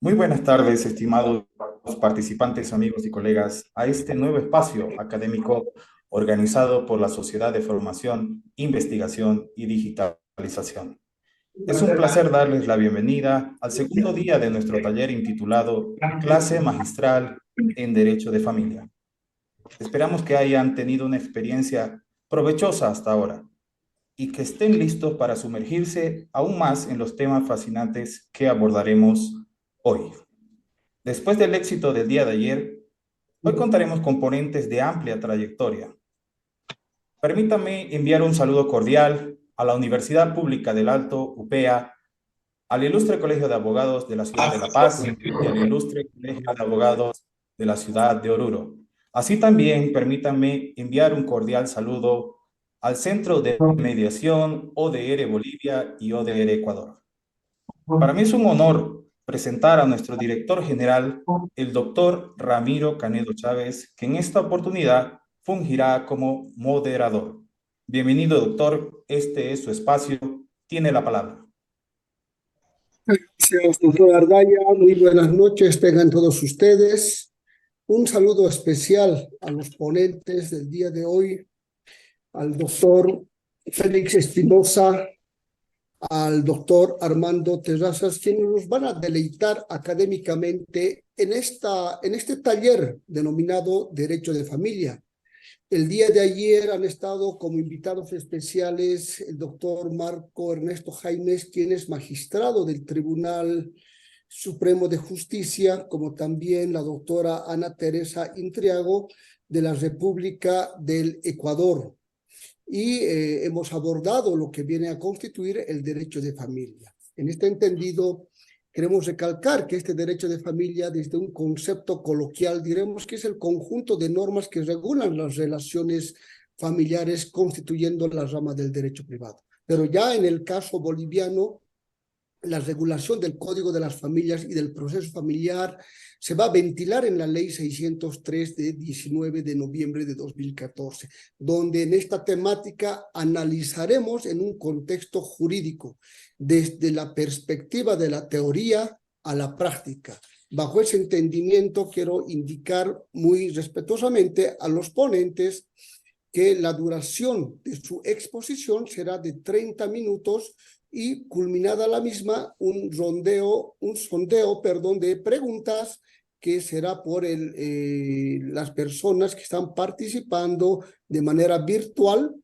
Muy buenas tardes, estimados participantes, amigos y colegas, a este nuevo espacio académico organizado por la Sociedad de Formación, Investigación y Digitalización. Es un placer darles la bienvenida al segundo día de nuestro taller intitulado Clase Magistral en Derecho de Familia. Esperamos que hayan tenido una experiencia provechosa hasta ahora y que estén listos para sumergirse aún más en los temas fascinantes que abordaremos hoy. Después del éxito del día de ayer, hoy contaremos con ponentes de amplia trayectoria. Permítame enviar un saludo cordial a la Universidad Pública del Alto, UPEA, al Ilustre Colegio de Abogados de la Ciudad de La Paz y al Ilustre Colegio de Abogados de la Ciudad de Oruro. Así también permítanme enviar un cordial saludo al Centro de Mediación ODR Bolivia y ODR Ecuador. Para mí es un honor presentar a nuestro director general, el doctor Ramiro Canedo Chávez, que en esta oportunidad fungirá como moderador. Bienvenido, doctor. Este es su espacio. Tiene la palabra. Gracias, doctor Ardaya. Muy buenas noches, tengan todos ustedes. Un saludo especial a los ponentes del día de hoy, al doctor Félix Espinosa, al doctor Armando Terrazas, quienes nos van a deleitar académicamente en este taller denominado Derecho de Familia. El día de ayer han estado como invitados especiales el doctor Marco Ernesto Jaimes, quien es magistrado del Tribunal Supremo de Justicia, como también la doctora Ana Teresa Intriago de la República del Ecuador. Y hemos abordado lo que viene a constituir el derecho de familia. En este entendido, queremos recalcar que este derecho de familia, desde un concepto coloquial, diremos que es el conjunto de normas que regulan las relaciones familiares constituyendo la rama del derecho privado. Pero ya en el caso boliviano, la regulación del Código de las Familias y del proceso familiar se va a ventilar en la Ley 603 de 19 de noviembre de 2014, donde en esta temática analizaremos en un contexto jurídico, desde la perspectiva de la teoría a la práctica. Bajo ese entendimiento, quiero indicar muy respetuosamente a los ponentes que la duración de su exposición será de 30 minutos y culminada la misma, un sondeo, de preguntas que será por las personas que están participando de manera virtual,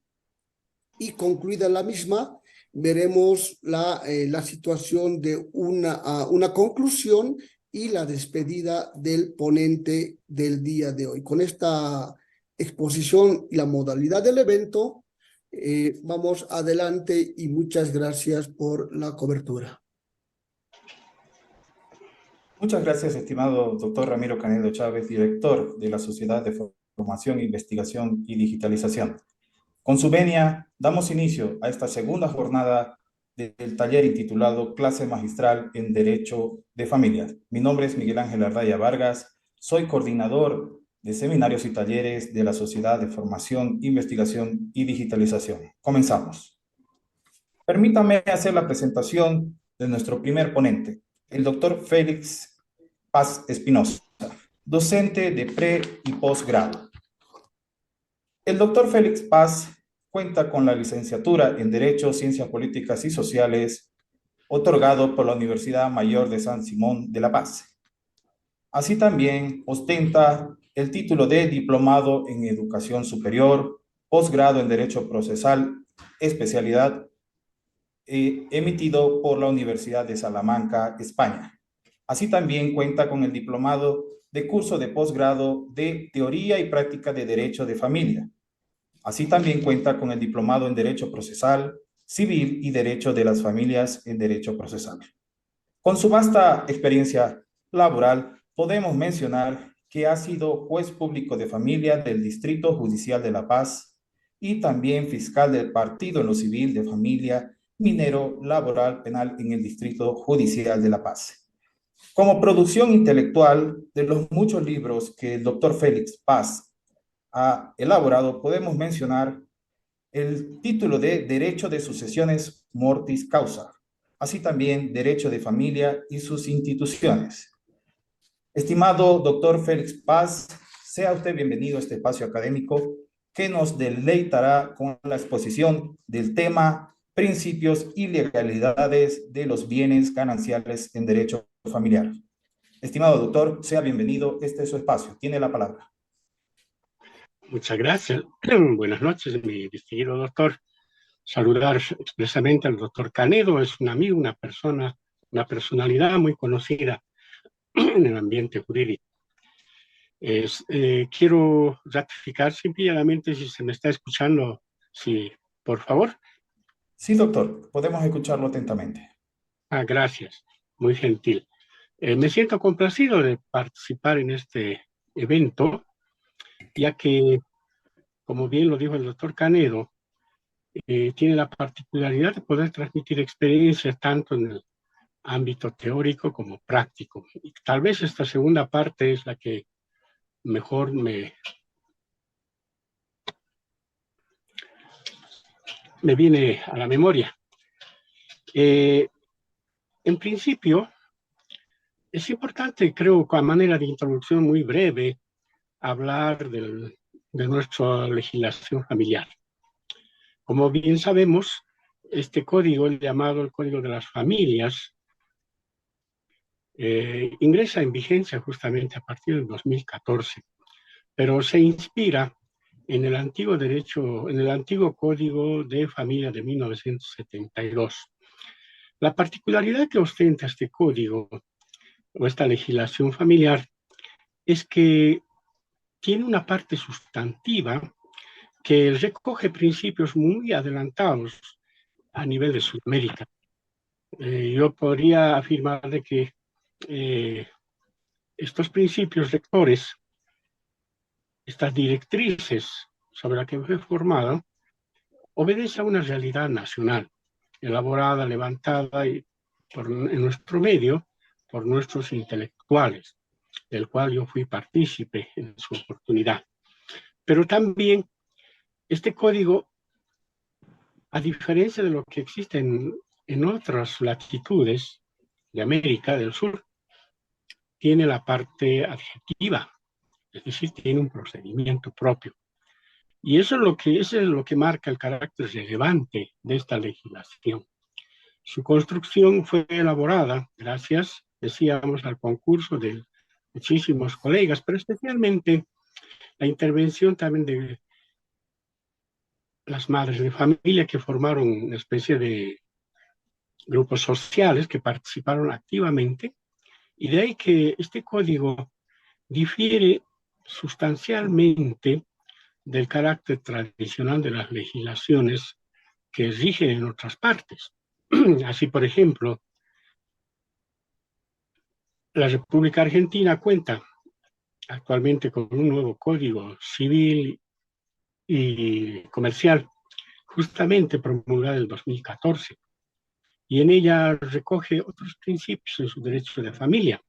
y concluida la misma, veremos la situación de una conclusión y la despedida del ponente del día de hoy. Con esta exposición y la modalidad del evento, vamos adelante y muchas gracias por la cobertura. Muchas gracias, estimado doctor Ramiro Canedo Chávez, director de la Sociedad de Formación, Investigación y Digitalización. Con su venia, damos inicio a esta segunda jornada del taller intitulado Clase Magistral en Derecho de Familia. Mi nombre es Miguel Ángel Ardaya Vargas, soy coordinador de seminarios y talleres de la Sociedad de Formación, Investigación y Digitalización. Comenzamos. Permítame hacer la presentación de nuestro primer ponente, el doctor Félix Paz Espinosa, docente de pre y posgrado. El doctor Félix Paz cuenta con la licenciatura en Derecho, Ciencias Políticas y Sociales, otorgado por la Universidad Mayor de San Simón de La Paz. Así también ostenta el título de Diplomado en Educación Superior, posgrado en Derecho Procesal, especialidad emitido por la Universidad de Salamanca, España. Así también cuenta con el diplomado de curso de posgrado de Teoría y Práctica de Derecho de Familia. Así también cuenta con el diplomado en Derecho Procesal, Civil y Derecho de las Familias en Derecho Procesal. Con su vasta experiencia laboral, podemos mencionar que ha sido juez público de familia del Distrito Judicial de La Paz y también fiscal del Partido en lo Civil de Familia, minero, laboral, penal en el Distrito Judicial de La Paz. Como producción intelectual de los muchos libros que el doctor Félix Paz ha elaborado, podemos mencionar el título de Derecho de Sucesiones Mortis Causa, así también derecho de familia y sus instituciones. Estimado doctor Félix Paz, sea usted bienvenido a este espacio académico que nos deleitará con la exposición del tema Principios y legalidades de los bienes gananciales en derecho familiar. Estimado doctor, sea bienvenido, este es su espacio, tiene la palabra. Muchas gracias. Buenas noches, mi distinguido doctor. Saludar expresamente al doctor Canedo, es un amigo, una persona, una personalidad muy conocida en el ambiente jurídico. Quiero ratificar simplemente si se me está escuchando, sí, por favor. Sí, doctor, podemos escucharlo atentamente. Gracias, muy gentil. Me siento complacido de participar en este evento, ya que, como bien lo dijo el doctor Canedo, tiene la particularidad de poder transmitir experiencias tanto en el ámbito teórico como práctico. Y tal vez esta segunda parte es la que mejor me viene a la memoria. En principio, es importante, creo, a manera de introducción muy breve, hablar de nuestra legislación familiar. Como bien sabemos, este código, el llamado el Código de las Familias, ingresa en vigencia justamente a partir del 2014, pero se inspira en el antiguo derecho, en el antiguo Código de Familia de 1972. La particularidad que ostenta este código o esta legislación familiar es que tiene una parte sustantiva que recoge principios muy adelantados a nivel de Sudamérica. Yo podría afirmar de que estos principios rectores, estas directrices sobre las que fue formada, obedece a una realidad nacional, elaborada, levantada en nuestro medio por nuestros intelectuales, del cual yo fui partícipe en su oportunidad. Pero también este código, a diferencia de lo que existe en otras latitudes de América del Sur, tiene la parte adjetiva, es decir, tiene un procedimiento propio. Y eso es lo que marca el carácter relevante de esta legislación. Su construcción fue elaborada gracias, decíamos, al concurso de muchísimos colegas, pero especialmente la intervención también de las madres de familia que formaron una especie de grupos sociales que participaron activamente, y de ahí que este código difiere sustancialmente del carácter tradicional de las legislaciones que rigen en otras partes. Así, por ejemplo, la República Argentina cuenta actualmente con un nuevo código civil y comercial, justamente promulgado en el 2014, y en ella recoge otros principios en su derecho de familia.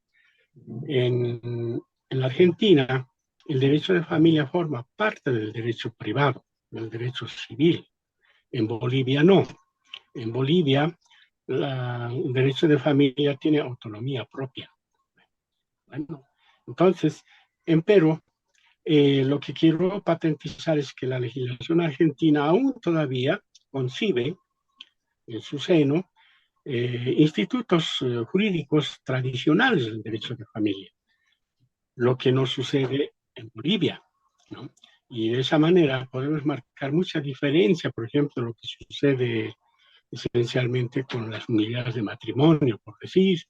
En la Argentina, el derecho de familia forma parte del derecho privado, del derecho civil. En Bolivia no. En Bolivia, el derecho de familia tiene autonomía propia. Bueno, entonces, empero, lo que quiero patentizar es que la legislación argentina aún todavía concibe en su seno institutos jurídicos tradicionales del derecho de familia, lo que no sucede en Bolivia, ¿no? Y de esa manera podemos marcar mucha diferencia, por ejemplo, lo que sucede esencialmente con las unidades de matrimonio, por decir,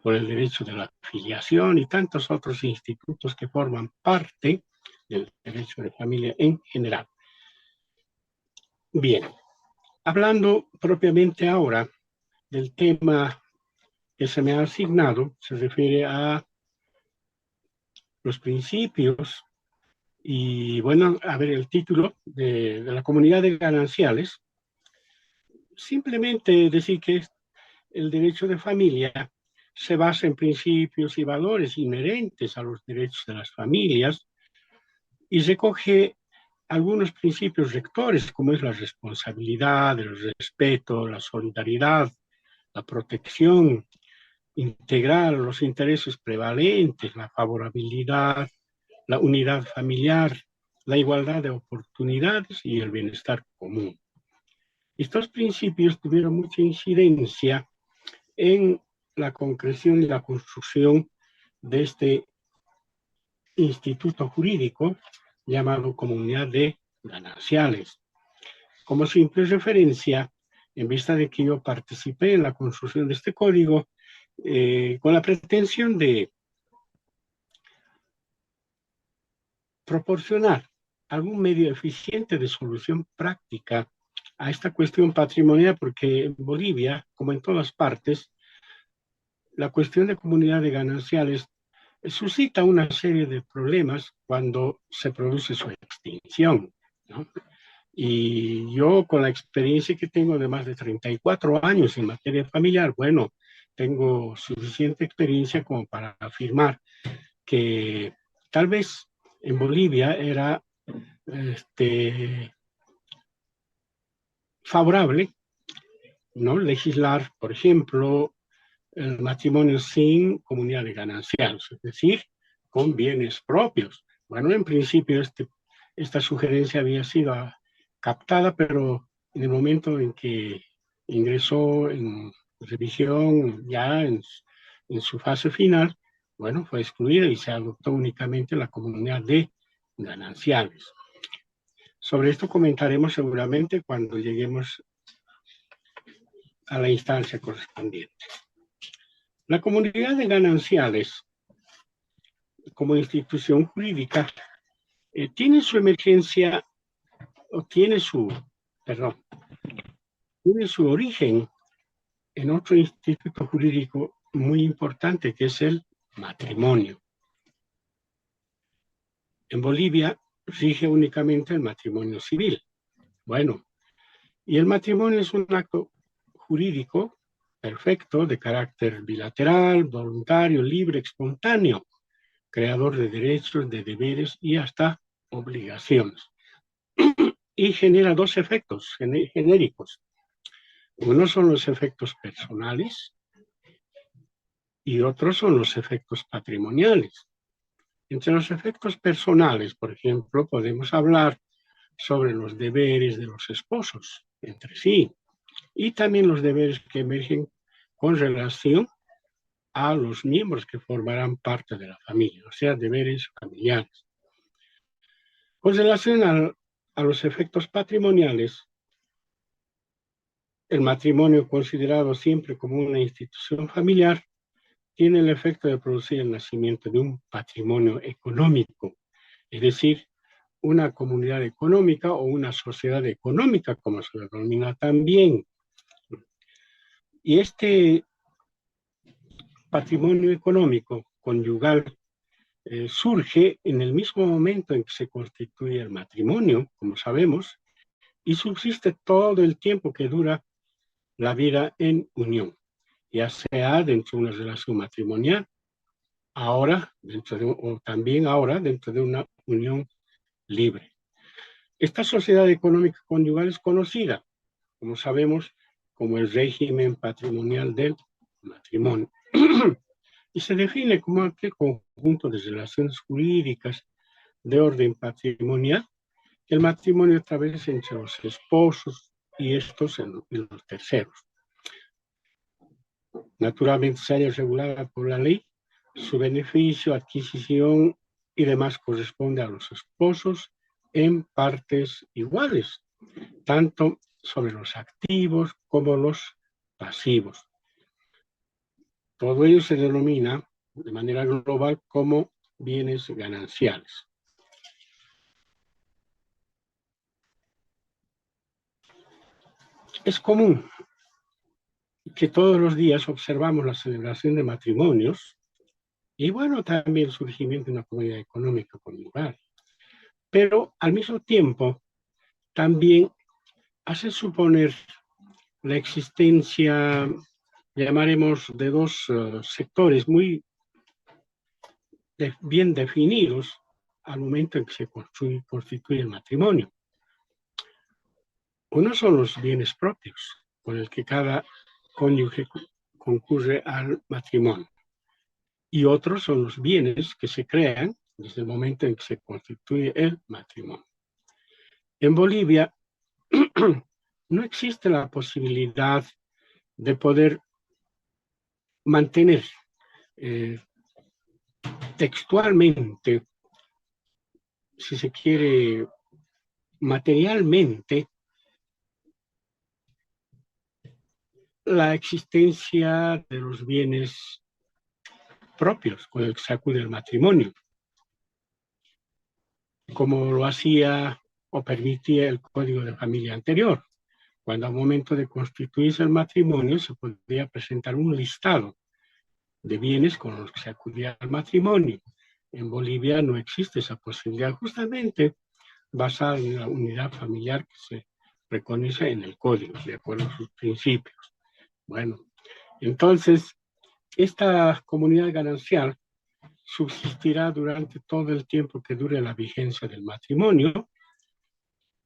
por el derecho de la filiación y tantos otros institutos que forman parte del derecho de familia en general. Bien, hablando propiamente ahora del tema que se me ha asignado, se refiere a los principios y, bueno, a ver, el título de la comunidad de gananciales. Simplemente decir que el derecho de familia se basa en principios y valores inherentes a los derechos de las familias y recoge algunos principios rectores, como es la responsabilidad, el respeto, la solidaridad, la protección integral, los intereses prevalentes, la favorabilidad, la unidad familiar, la igualdad de oportunidades y el bienestar común. Estos principios tuvieron mucha incidencia en la concreción y la construcción de este instituto jurídico llamado Comunidad de Gananciales. Como simple referencia, en vista de que yo participé en la construcción de este código, con la pretensión de proporcionar algún medio eficiente de solución práctica a esta cuestión patrimonial, porque en Bolivia, como en todas partes, la cuestión de comunidad de gananciales suscita una serie de problemas cuando se produce su extinción, ¿no? Y yo, con la experiencia que tengo de más de 34 años en materia familiar, bueno, tengo suficiente experiencia como para afirmar que tal vez en Bolivia era favorable, ¿no?, legislar, por ejemplo, el matrimonio sin comunidad de gananciales, es decir, con bienes propios. Bueno, en principio esta sugerencia había sido captada, pero en el momento en que ingresó en revisión, ya en su fase final, bueno, fue excluida y se adoptó únicamente la comunidad de gananciales. Sobre esto comentaremos seguramente cuando lleguemos a la instancia correspondiente. La comunidad de gananciales, como institución jurídica, tiene su emergencia, o tiene su origen en otro instituto jurídico muy importante, que es el matrimonio. En Bolivia rige únicamente el matrimonio civil. Bueno, y el matrimonio es un acto jurídico perfecto, de carácter bilateral, voluntario, libre, espontáneo, creador de derechos, de deberes y hasta obligaciones. Y genera dos efectos genéricos. Uno son los efectos personales y otros son los efectos patrimoniales. Entre los efectos personales, por ejemplo, podemos hablar sobre los deberes de los esposos entre sí y también los deberes que emergen con relación a los miembros que formarán parte de la familia, o sea, deberes familiares. Con relación a los efectos patrimoniales, el matrimonio, considerado siempre como una institución familiar, tiene el efecto de producir el nacimiento de un patrimonio económico, es decir, una comunidad económica o una sociedad económica, como se denomina también. Y este patrimonio económico conyugal surge en el mismo momento en que se constituye el matrimonio, como sabemos, y subsiste todo el tiempo que dura la vida en unión, ya sea dentro de una relación matrimonial, ahora, o también ahora dentro de una unión libre. Esta sociedad económica conyugal es conocida, como sabemos, como el régimen patrimonial del matrimonio. Y se define como aquel conjunto de relaciones jurídicas de orden patrimonial que el matrimonio establece entre los esposos y estos en los terceros. Naturalmente se halla regulada por la ley, su beneficio, adquisición y demás corresponde a los esposos en partes iguales, tanto sobre los activos como los pasivos. Todo ello se denomina de manera global como bienes gananciales. Es común que todos los días observamos la celebración de matrimonios y, bueno, también el surgimiento de una comunidad económica conyugal. Pero al mismo tiempo también hace suponer la existencia, llamaremos, de dos sectores muy bien definidos al momento en que se constituye el matrimonio. Uno son los bienes propios, con el que cada cónyuge concurre al matrimonio. Y otros son los bienes que se crean desde el momento en que se constituye el matrimonio. En Bolivia no existe la posibilidad de poder mantener textualmente, si se quiere, materialmente, la existencia de los bienes propios con el que se acude al matrimonio, como lo hacía o permitía el Código de Familia anterior. Cuando al momento de constituirse el matrimonio se podía presentar un listado de bienes con los que se acudía al matrimonio. En Bolivia no existe esa posibilidad, justamente basada en la unidad familiar que se reconoce en el Código, de acuerdo a sus principios. Bueno, entonces, esta comunidad ganancial subsistirá durante todo el tiempo que dure la vigencia del matrimonio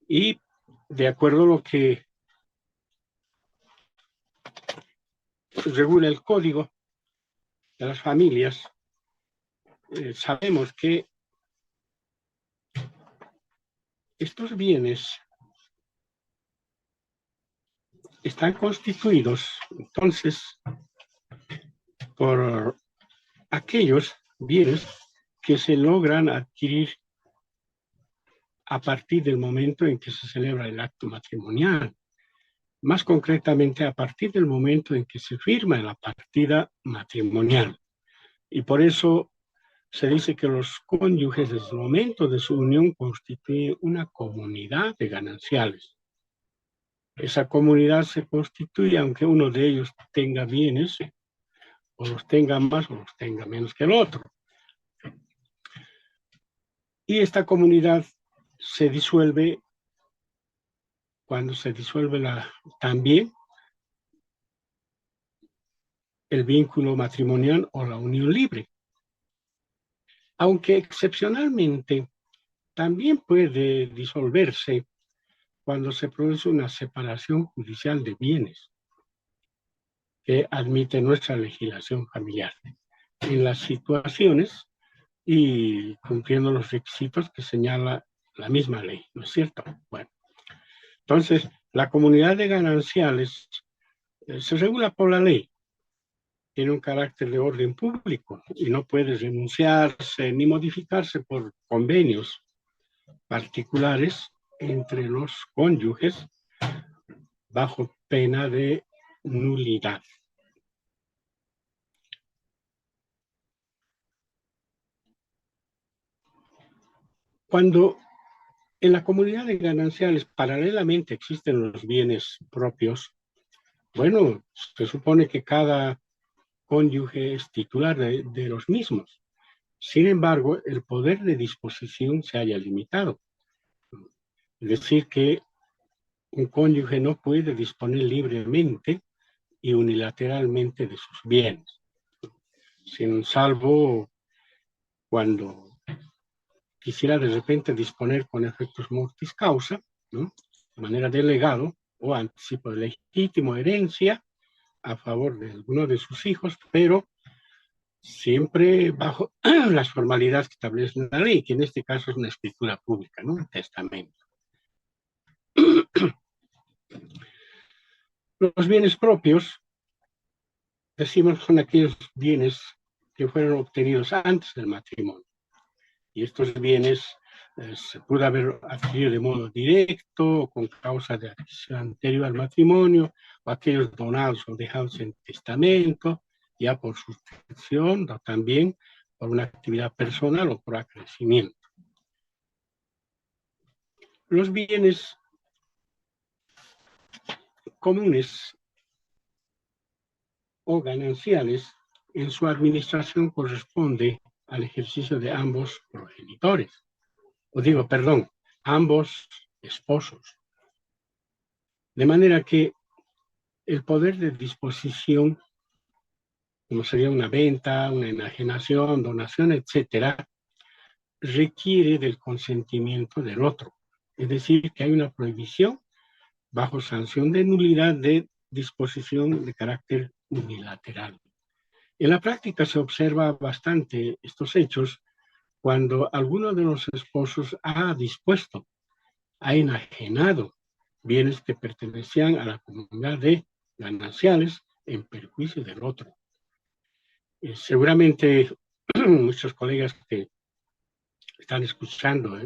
y, de acuerdo a lo que regula el Código de las Familias, sabemos que estos bienes están constituidos, entonces, por aquellos bienes que se logran adquirir a partir del momento en que se celebra el acto matrimonial. Más concretamente, a partir del momento en que se firma la partida matrimonial. Y por eso se dice que los cónyuges, desde el momento de su unión, constituyen una comunidad de gananciales. Esa comunidad se constituye aunque uno de ellos tenga bienes, o los tenga más o los tenga menos que el otro. Y esta comunidad se disuelve cuando se disuelve también el vínculo matrimonial o la unión libre. Aunque excepcionalmente también puede disolverse cuando se produce una separación judicial de bienes que admite nuestra legislación familiar en las situaciones y cumpliendo los requisitos que señala la misma ley, ¿no es cierto? Bueno, entonces, la comunidad de gananciales se regula por la ley, tiene un carácter de orden público y no puede renunciarse ni modificarse por convenios particulares entre los cónyuges bajo pena de nulidad. Cuando en la comunidad de gananciales paralelamente existen los bienes propios, bueno, se supone que cada cónyuge es titular de los mismos. Sin embargo, el poder de disposición se haya limitado. Es decir, que un cónyuge no puede disponer libremente y unilateralmente de sus bienes, sin salvo cuando quisiera de repente disponer con efectos mortis causa, ¿no?, de manera de legado o anticipo de legítimo herencia a favor de alguno de sus hijos, pero siempre bajo las formalidades que establece la ley, que en este caso es una escritura pública, ¿no?, un testamento. Los bienes propios, decimos, son aquellos bienes que fueron obtenidos antes del matrimonio. Y estos bienes se pudo haber adquirido de modo directo o con causa de adquisición anterior al matrimonio, o aquellos donados o dejados en testamento, ya por sucesión o también por una actividad personal o por acrecimiento. Los bienes comunes o gananciales en su administración corresponde al ejercicio de ambos progenitores, ambos esposos. De manera que el poder de disposición, como sería una venta, una enajenación, donación, etcétera, requiere del consentimiento del otro. Es decir, que hay una prohibición bajo sanción de nulidad de disposición de carácter unilateral. En la práctica se observa bastante estos hechos cuando alguno de los esposos ha dispuesto, ha enajenado bienes que pertenecían a la comunidad de gananciales en perjuicio del otro. Seguramente muchos colegas que están escuchando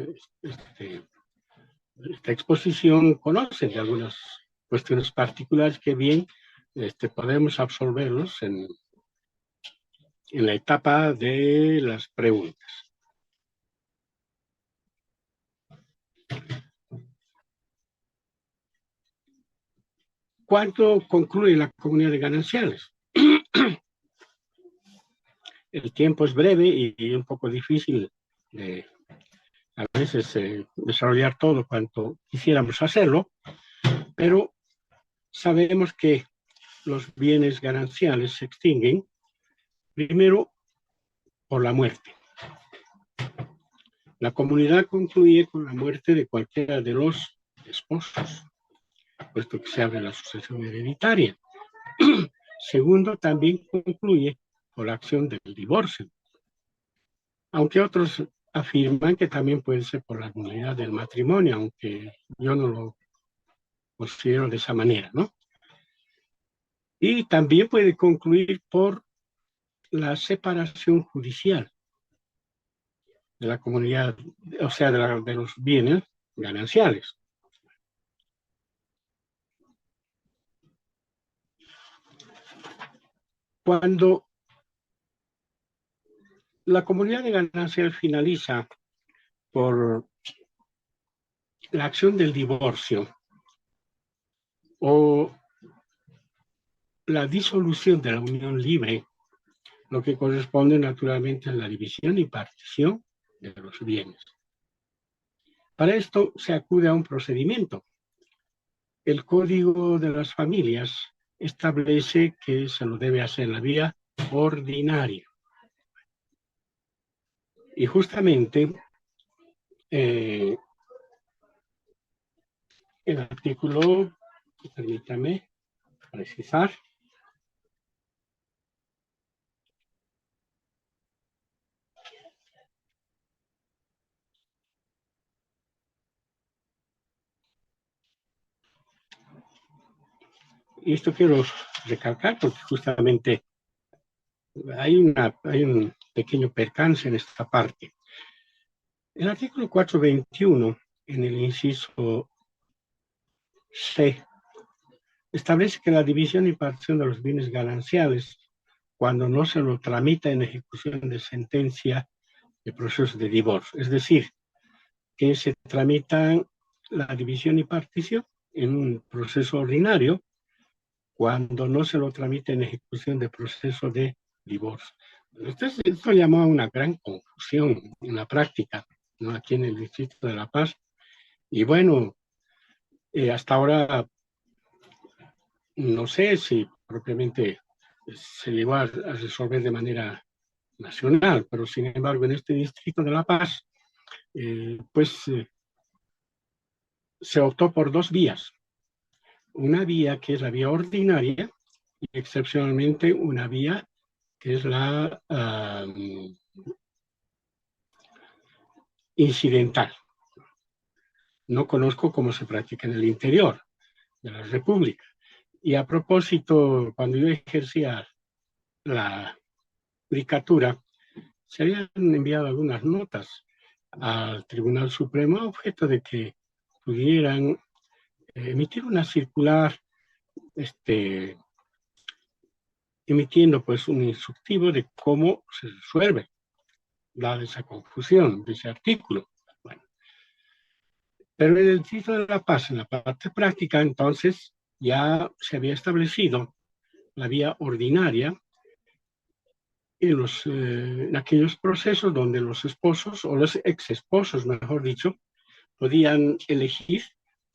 esta exposición conocen de algunas cuestiones particulares que bien podemos absorberlos en la etapa de las preguntas. ¿Cuándo concluye la comunidad de gananciales? El tiempo es breve y un poco difícil de a veces desarrollar todo cuanto quisiéramos hacerlo, pero sabemos que los bienes gananciales se extinguen primero por la muerte. La comunidad concluye con la muerte de cualquiera de los esposos, puesto que se abre la sucesión hereditaria. Segundo, también concluye por la acción del divorcio, aunque otros afirman que también puede ser por la nulidad del matrimonio, aunque yo no lo considero de esa manera, ¿no? Y también puede concluir por la separación judicial de la comunidad, o sea, de los bienes gananciales. Cuando la comunidad de gananciales finaliza por la acción del divorcio o la disolución de la unión libre, lo que corresponde naturalmente a la división y partición de los bienes. Para esto se acude a un procedimiento. El Código de las Familias establece que se lo debe hacer en la vía ordinaria. Y justamente el artículo, permítame precisar, y esto quiero recalcar porque justamente hay un pequeño percance en esta parte. El artículo 421, en el inciso C, establece que la división y partición de los bienes gananciales, cuando no se lo tramita en ejecución de sentencia de procesos de divorcio, es decir, que se tramitan la división y partición en un proceso ordinario, cuando no se lo tramita en ejecución de proceso de divorcio. Esto llamó a una gran confusión en la práctica, ¿no? Aquí en el Distrito de La Paz. Y bueno, hasta ahora no sé si propiamente se llegó a resolver de manera nacional, pero sin embargo en este Distrito de La Paz, se optó por dos vías. Una vía que es la vía ordinaria y excepcionalmente una vía que es la incidental. No conozco cómo se practica en el interior de la República. Y a propósito, cuando yo ejercía la judicatura, se habían enviado algunas notas al Tribunal Supremo a objeto de que pudieran emitir una circular emitiendo pues un instructivo de cómo se resuelve dada esa confusión de ese artículo. Bueno, pero en el Distrito de La Paz, en la parte práctica, entonces ya se había establecido la vía ordinaria en aquellos procesos donde los esposos o los exesposos, mejor dicho, podían elegir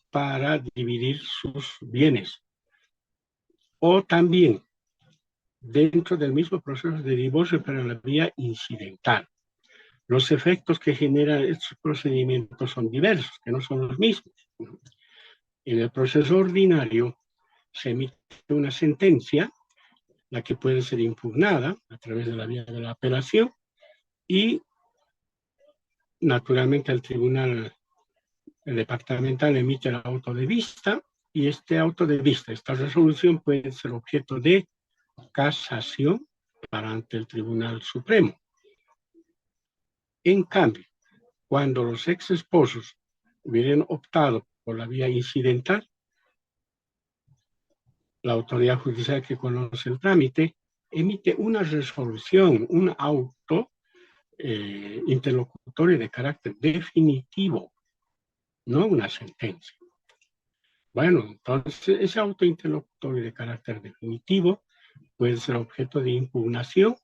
para dividir sus bienes. O también dentro del mismo proceso de divorcio, pero en la vía incidental. Los efectos que generan estos procedimientos son diversos, que no son los mismos. En el proceso ordinario, se emite una sentencia, la que puede ser impugnada a través de la vía de la apelación, y naturalmente el tribunal departamental emite el auto de vista, y este auto de vista, esta resolución puede ser objeto de casación ante el Tribunal Supremo. En cambio, cuando los ex esposos hubieran optado por la vía incidental, la autoridad judicial que conoce el trámite emite una resolución, un auto interlocutorio de carácter definitivo, no una sentencia. Bueno, entonces ese auto interlocutorio de carácter definitivo puede ser objeto de impugnación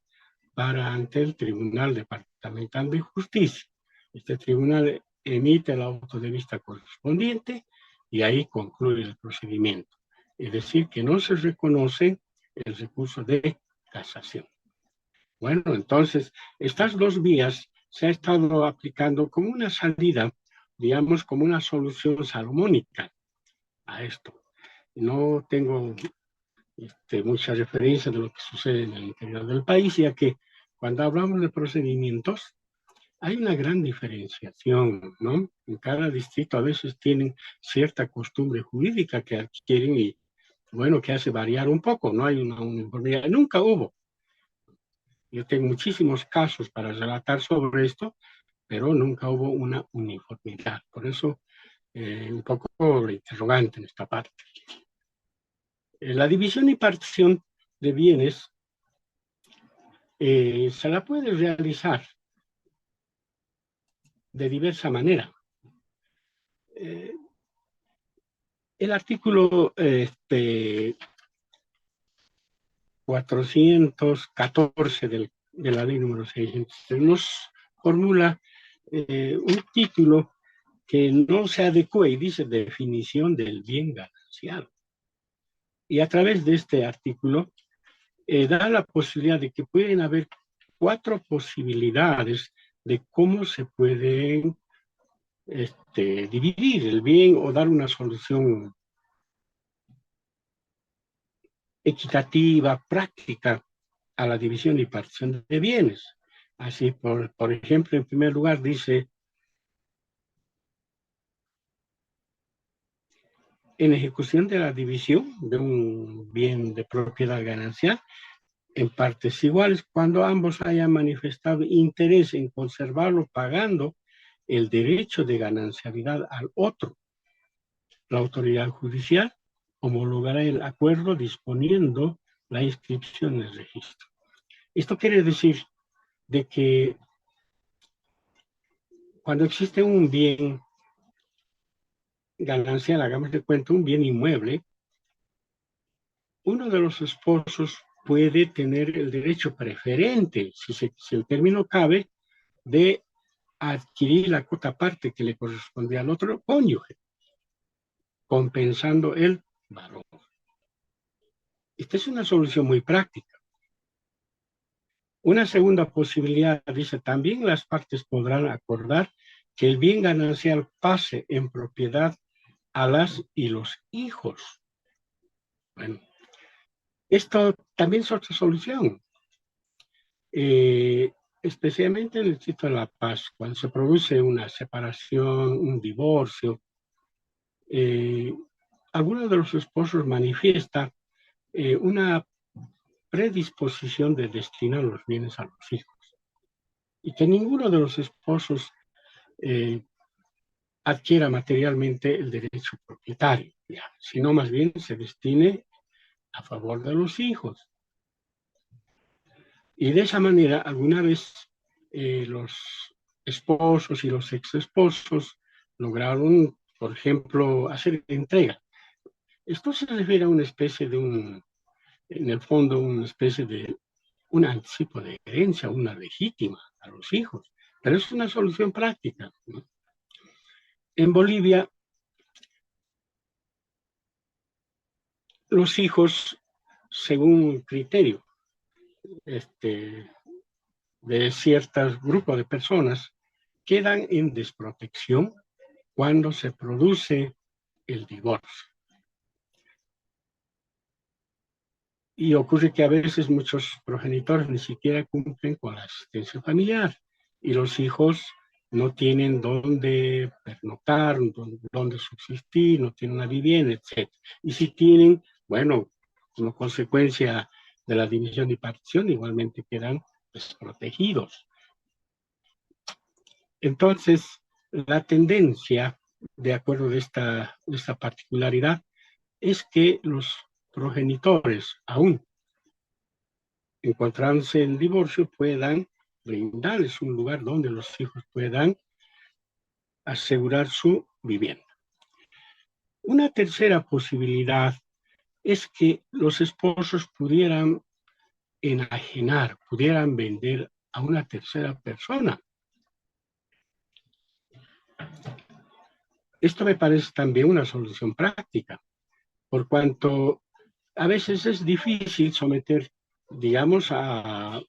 ante el Tribunal Departamental de Justicia. Este tribunal emite el auto de vista correspondiente y ahí concluye el procedimiento. Es decir, que no se reconoce el recurso de casación. Bueno, entonces, estas dos vías se ha estado aplicando como una salida, digamos, como una solución salomónica a esto. No tengo mucha referencia de lo que sucede en el interior del país, ya que cuando hablamos de procedimientos, hay una gran diferenciación, ¿no? En cada distrito a veces tienen cierta costumbre jurídica que adquieren y, bueno, que hace variar un poco, no hay una uniformidad, nunca hubo. Yo tengo muchísimos casos para relatar sobre esto, pero nunca hubo una uniformidad. Por eso, un poco interrogante en esta parte. La división y partición de bienes se la puede realizar de diversa manera. El artículo 414 de la ley número 603 nos formula un título que no se adecua y dice definición del bien ganancial. Y a través de este artículo da la posibilidad de que pueden haber 4 posibilidades de cómo se pueden dividir el bien o dar una solución equitativa, práctica a la división y partición de bienes. Así, por ejemplo, en primer lugar dice, en ejecución de la división de un bien de propiedad ganancial, en partes iguales, cuando ambos hayan manifestado interés en conservarlo pagando el derecho de ganancialidad al otro. La autoridad judicial homologará el acuerdo disponiendo la inscripción en el registro. Esto quiere decir de que cuando existe un bien ganancial, hagamos de cuenta, un bien inmueble, uno de los esposos puede tener el derecho preferente, si el término cabe, de adquirir la cuota parte que le corresponde al otro cónyuge, compensando el valor. Esta es una solución muy práctica. Una segunda posibilidad dice, también las partes podrán acordar que el bien ganancial pase en propiedad a las y los hijos. Bueno, esto también es otra solución. Especialmente en el Distrito de La Paz, cuando se produce una separación, un divorcio, alguno de los esposos manifiesta una predisposición de destinar los bienes a los hijos y que ninguno de los esposos adquiera materialmente el derecho propietario, sino más bien se destine a favor de los hijos. Y de esa manera, alguna vez los esposos y los exesposos lograron, por ejemplo, hacer entrega. Esto se refiere a una especie de en el fondo, una especie de un anticipo de herencia, una legítima a los hijos, pero es una solución práctica, ¿no? En Bolivia, los hijos, según un criterio de ciertos grupos de personas, quedan en desprotección cuando se produce el divorcio. Y ocurre que a veces muchos progenitores ni siquiera cumplen con la asistencia familiar y los hijos no tienen dónde pernoctar, dónde subsistir, no tienen una vivienda, etc. Y si tienen, bueno, como consecuencia de la división y partición, igualmente quedan desprotegidos. Entonces, la tendencia, de acuerdo de esta particularidad, es que los progenitores, aún encontrándose en divorcio, puedan brindarles un lugar donde los hijos puedan asegurar su vivienda. Una tercera posibilidad es que los esposos pudieran enajenar, pudieran vender a una tercera persona. Esto me parece también una solución práctica, por cuanto a veces es difícil someter, digamos, a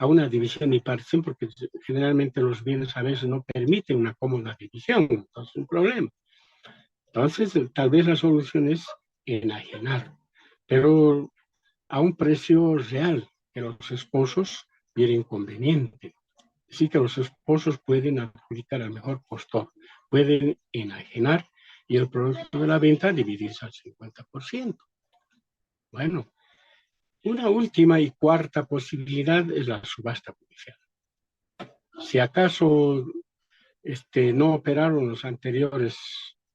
una división y partición, porque generalmente los bienes a veces no permiten una cómoda división, entonces es un problema. Entonces, tal vez la solución es enajenar, pero a un precio real que los esposos vieran conveniente. Así que los esposos pueden adjudicar al mejor postor, pueden enajenar y el producto de la venta dividirse al 50%. Bueno, una última y cuarta posibilidad es la subasta judicial. Si acaso no operaron los anteriores,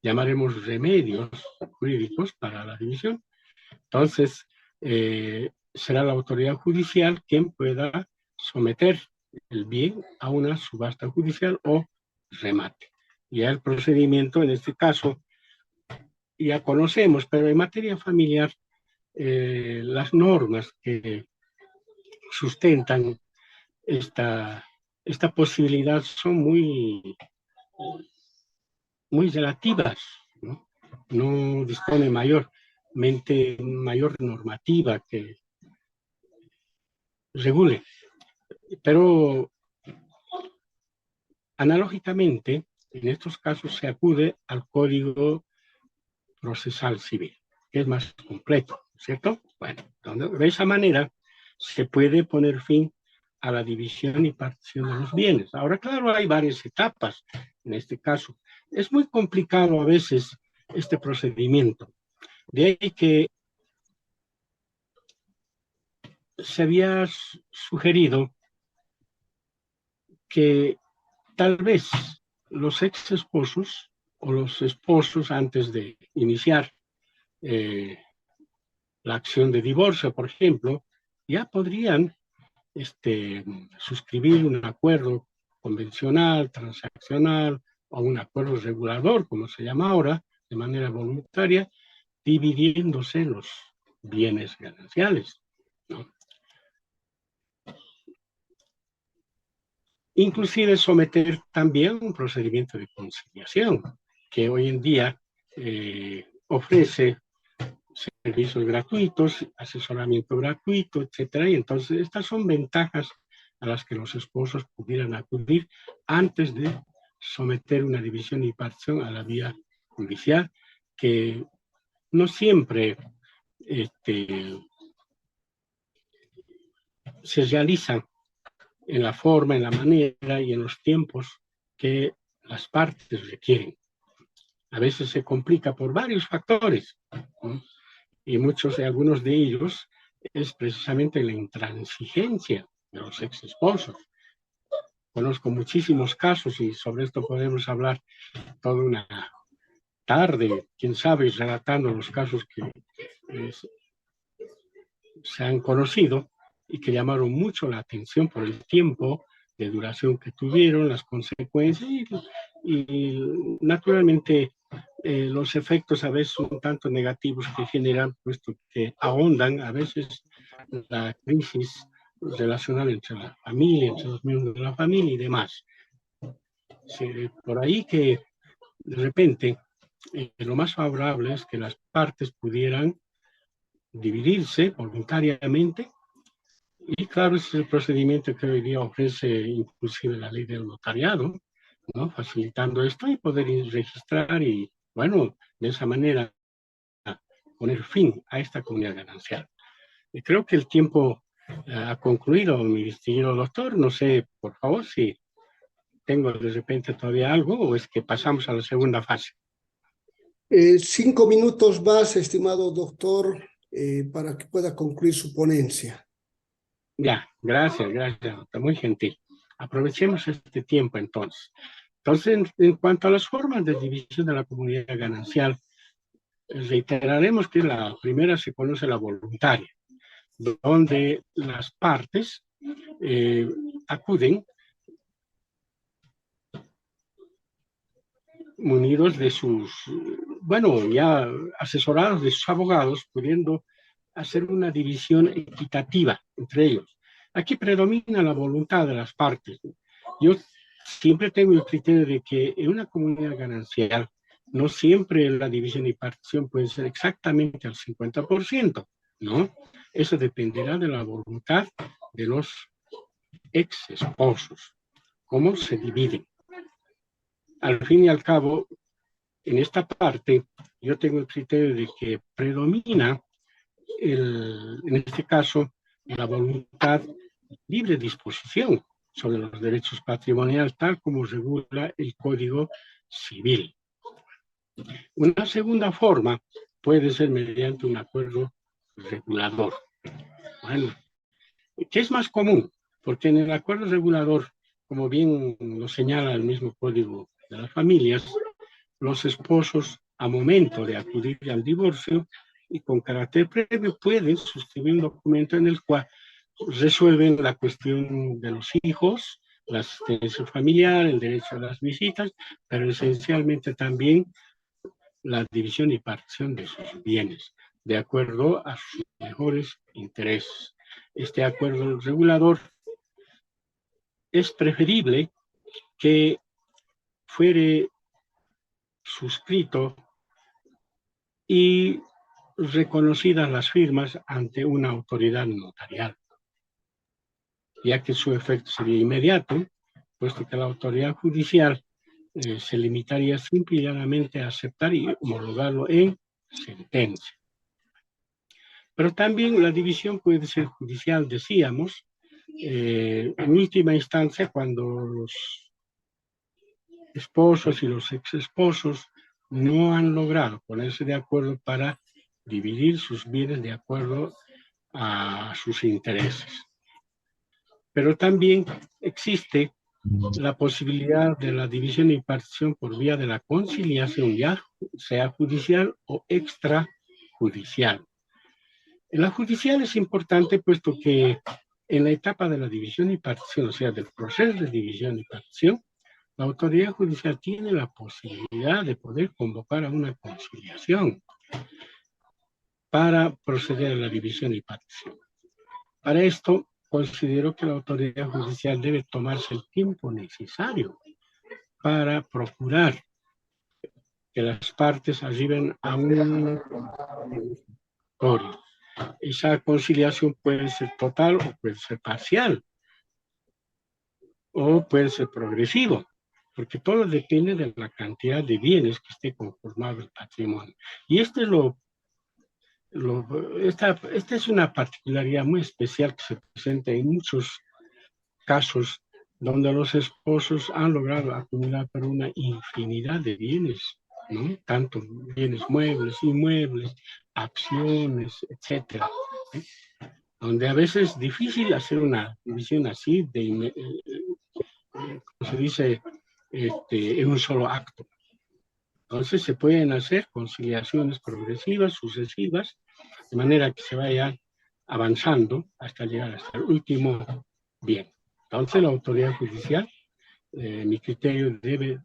llamaremos remedios jurídicos para la división, entonces será la autoridad judicial quien pueda someter el bien a una subasta judicial o remate. Ya el procedimiento, en este caso, ya conocemos, pero en materia familiar, las normas que sustentan esta posibilidad son muy relativas, ¿no? No dispone mayor normativa que regule. Pero analógicamente, en estos casos se acude al Código Procesal Civil, que es más completo, ¿cierto? Bueno, de esa manera se puede poner fin a la división y partición de los bienes. Ahora, claro, hay varias etapas en este caso. Es muy complicado a veces este procedimiento. De ahí que se había sugerido que tal vez los ex esposos o los esposos antes de iniciar la acción de divorcio, por ejemplo, ya podrían suscribir un acuerdo convencional, transaccional o un acuerdo regulador, como se llama ahora, de manera voluntaria, dividiéndose los bienes gananciales, ¿no? Inclusive someter también un procedimiento de conciliación, que hoy en día ofrece servicios gratuitos, asesoramiento gratuito, etcétera. Y entonces estas son ventajas a las que los esposos pudieran acudir antes de someter una división y partición a la vía judicial, que no siempre se realizan en la forma, en la manera y en los tiempos que las partes requieren. A veces se complica por varios factores, ¿no? Y algunos de ellos es precisamente la intransigencia de los ex esposos. Conozco muchísimos casos y sobre esto podemos hablar toda una tarde, quién sabe, relatando los casos que se han conocido y que llamaron mucho la atención por el tiempo de duración que tuvieron, las consecuencias y naturalmente los efectos a veces un tanto negativos que generan, puesto que ahondan a veces la crisis relacional entre la familia, entre los miembros de la familia y demás. Por ahí que de repente lo más favorable es que las partes pudieran dividirse voluntariamente. Y claro, ese es el procedimiento que hoy día ofrece inclusive la ley del notariado, ¿no? Facilitando esto y poder registrar y, bueno, de esa manera poner fin a esta comunidad ganancial. Creo que el tiempo ha concluido, mi distinguido doctor. No sé, por favor, si tengo de repente todavía algo o es que pasamos a la segunda fase. 5 minutos más, estimado doctor, para que pueda concluir su ponencia. Ya, gracias, doctor, muy gentil. Aprovechemos este tiempo entonces. Entonces, en cuanto a las formas de división de la comunidad ganancial, reiteraremos que la primera se conoce la voluntaria, donde las partes acuden munidos de sus, bueno, ya asesorados de sus abogados, pudiendo hacer una división equitativa entre ellos. Aquí predomina la voluntad de las partes. Yo siempre tengo el criterio de que en una comunidad ganancial no siempre la división y partición puede ser exactamente al 50%, ¿no? Eso dependerá de la voluntad de los ex esposos, cómo se dividen. Al fin y al cabo, en esta parte, yo tengo el criterio de que predomina, en este caso, la voluntad libre disposición sobre los derechos patrimoniales, tal como regula el Código Civil. Una segunda forma puede ser mediante un acuerdo regulador. Bueno, ¿qué es más común? Porque en el acuerdo regulador, como bien lo señala el mismo Código de las Familias, los esposos, a momento de acudir al divorcio y con carácter previo, pueden suscribir un documento en el cual resuelven la cuestión de los hijos, la asistencia familiar, el derecho a las visitas, pero esencialmente también la división y partición de sus bienes, de acuerdo a sus mejores intereses. Este acuerdo regulador es preferible que fuere suscrito y reconocidas las firmas ante una autoridad notarial, ya que su efecto sería inmediato, puesto que la autoridad judicial se limitaría simple y llanamente a aceptar y homologarlo en sentencia. Pero también la división puede ser judicial, decíamos, en última instancia, cuando los esposos y los ex esposos no han logrado ponerse de acuerdo para dividir sus bienes de acuerdo a sus intereses. Pero también existe la posibilidad de la división y partición por vía de la conciliación, ya sea judicial o extrajudicial. En la judicial es importante puesto que en la etapa de la división y partición, o sea, del proceso de división y partición, la autoridad judicial tiene la posibilidad de poder convocar a una conciliación para proceder a la división y partición. Para esto, considero que la autoridad judicial debe tomarse el tiempo necesario para procurar que las partes arriben a un acuerdo. Esa conciliación puede ser total o puede ser parcial o puede ser progresivo, porque todo depende de la cantidad de bienes que esté conformado el patrimonio. Y esta es una particularidad muy especial que se presenta en muchos casos donde los esposos han logrado acumular por una infinidad de bienes, ¿no? Tanto bienes muebles, inmuebles, acciones, etcétera, ¿eh? Donde a veces es difícil hacer una división así, como se dice, en un solo acto. Entonces se pueden hacer conciliaciones progresivas, sucesivas, de manera que se vaya avanzando hasta llegar hasta el último bien. Entonces la autoridad judicial, mi criterio, debe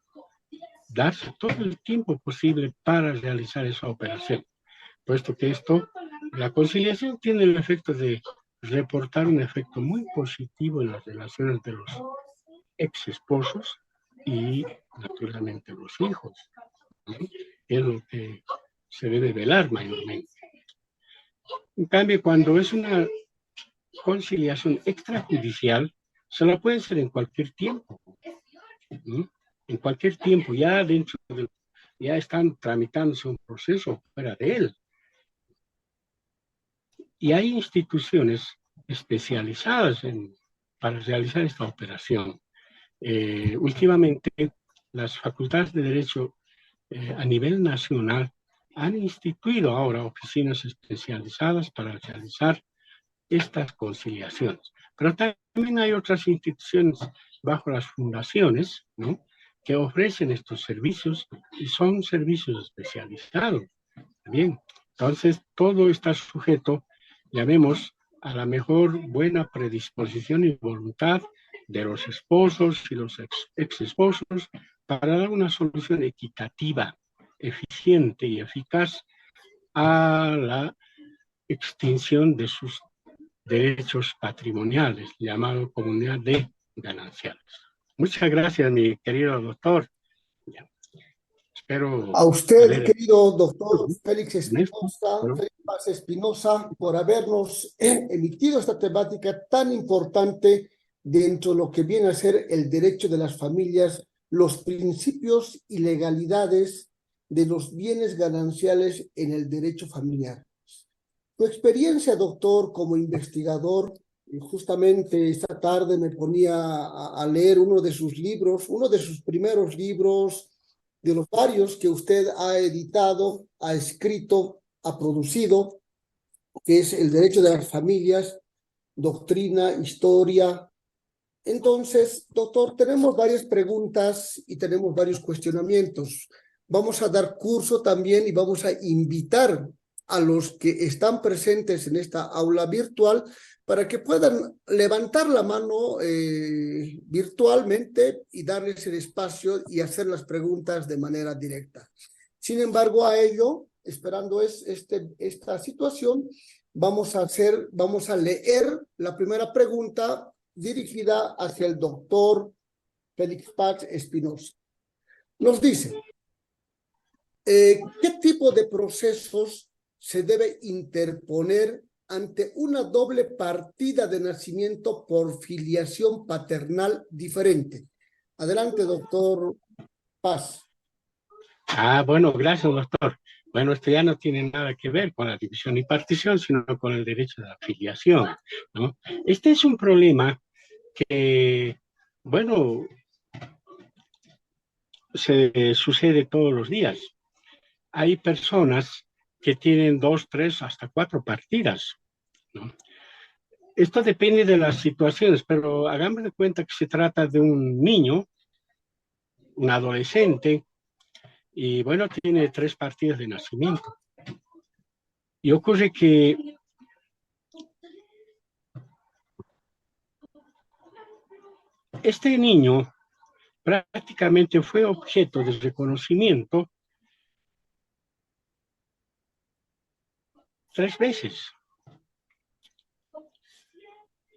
darse todo el tiempo posible para realizar esa operación, puesto que la conciliación tiene el efecto de reportar un efecto muy positivo en las relaciones de los ex esposos y naturalmente los hijos, ¿no? Es lo que se debe velar mayormente. En cambio, cuando es una conciliación extrajudicial, se la puede hacer en cualquier tiempo, ¿no? En cualquier tiempo, ya están tramitándose un proceso fuera de él. Y hay instituciones especializadas para realizar esta operación. Últimamente, las facultades de Derecho a nivel nacional han instituido ahora oficinas especializadas para realizar estas conciliaciones. Pero también hay otras instituciones bajo las fundaciones, ¿no?, que ofrecen estos servicios y son servicios especializados. Bien, entonces todo está sujeto, llamemos, a la mejor buena predisposición y voluntad de los esposos y los ex esposos para dar una solución equitativa, eficiente y eficaz a la extinción de sus derechos patrimoniales, llamado comunidad de gananciales. Muchas gracias, mi querido doctor. Espero A usted, haber... querido doctor Félix Ernesto, Espinosa, ¿no? Félix Paz Espinosa, por habernos emitido esta temática tan importante dentro de lo que viene a ser el derecho de las familias, los principios y legalidades de los bienes gananciales en el derecho familiar. Tu experiencia, doctor, como investigador, y justamente esta tarde me ponía a leer uno de sus libros, uno de sus primeros libros, de los varios que usted ha editado, ha escrito, ha producido, que es El derecho de las familias, doctrina, historia. Entonces, doctor, tenemos varias preguntas y tenemos varios cuestionamientos. Vamos a dar curso también y vamos a invitar a los que están presentes en esta aula virtual para que puedan levantar la mano virtualmente y darles el espacio y hacer las preguntas de manera directa. Sin embargo, a ello, esperando esta situación, vamos a leer la primera pregunta dirigida hacia el doctor Félix Paz Espinosa. Nos dice, ¿qué tipo de procesos se debe interponer ante una doble partida de nacimiento por filiación paternal diferente? Adelante, doctor Paz. Bueno, gracias, doctor. Bueno, esto ya no tiene nada que ver con la división y partición, sino con el derecho de la filiación, ¿no? Este es un problema que, bueno, se sucede todos los días. Hay personas que tienen 2, 3, hasta 4 partidas, ¿no? Esto depende de las situaciones, pero hagamos de cuenta que se trata de un niño, un adolescente, y bueno, tiene 3 partidas de nacimiento. Y ocurre que este niño prácticamente fue objeto de reconocimiento 3 veces.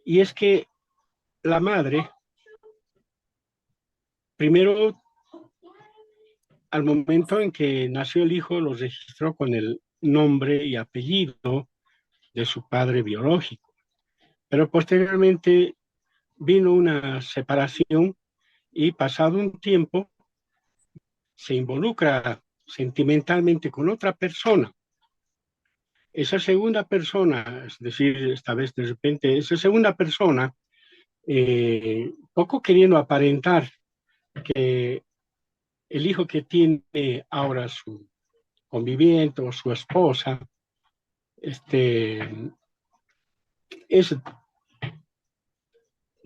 Y es que la madre, primero, al momento en que nació el hijo, lo registró con el nombre y apellido de su padre biológico. Pero posteriormente vino una separación y pasado un tiempo se involucra sentimentalmente con otra persona. Esa segunda persona, es decir, esta vez de repente, esa segunda persona, poco queriendo aparentar que el hijo que tiene ahora su conviviente o su esposa, es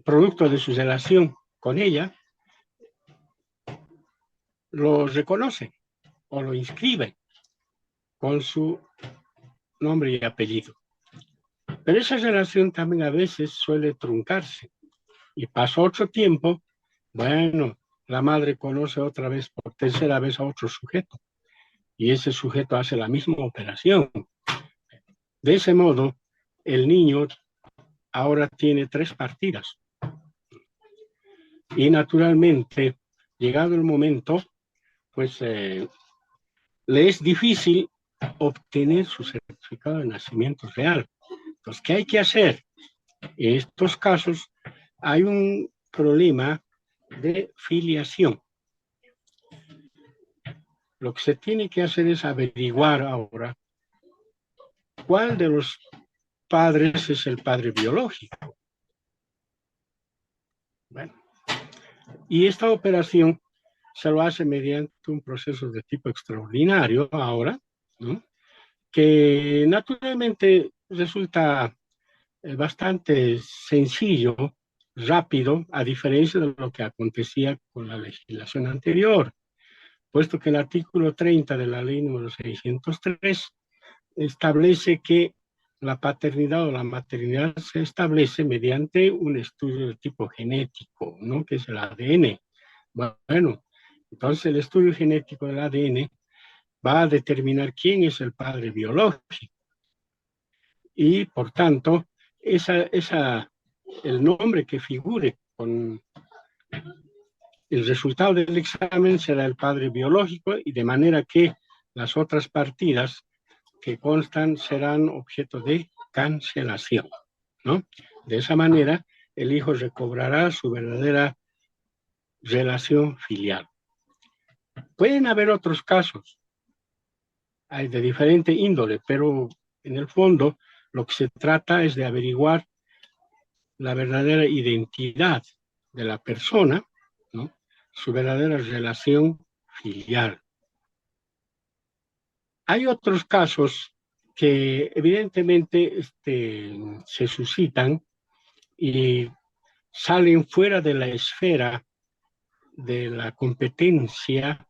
producto de su relación con ella, lo reconoce o lo inscribe con su nombre y apellido. Pero esa relación también a veces suele truncarse y pasa otro tiempo, bueno, la madre conoce otra vez por tercera vez a otro sujeto y ese sujeto hace la misma operación. De ese modo, el niño ahora tiene 3 partidas. Y naturalmente, llegado el momento, pues le es difícil obtener su certificado de nacimiento real. Entonces, ¿qué hay que hacer? En estos casos hay un problema de filiación. Lo que se tiene que hacer es averiguar ahora cuál de los padres es el padre biológico. Bueno, y esta operación se lo hace mediante un proceso de tipo extraordinario ahora, ¿no? Que naturalmente resulta bastante sencillo, rápido, a diferencia de lo que acontecía con la legislación anterior, puesto que el artículo 30 de la ley número 603 establece que la paternidad o la maternidad se establece mediante un estudio de tipo genético, ¿no? Que es el ADN. Bueno, entonces el estudio genético del ADN va a determinar quién es el padre biológico y, por tanto, el nombre que figure con el resultado del examen será el padre biológico y de manera que las otras partidas que constan serán objeto de cancelación, ¿no? De esa manera, el hijo recobrará su verdadera relación filial. Pueden haber otros casos, hay de diferente índole, pero en el fondo lo que se trata es de averiguar la verdadera identidad de la persona, ¿no? Su verdadera relación filial. Hay otros casos que evidentemente se suscitan y salen fuera de la esfera de la competencia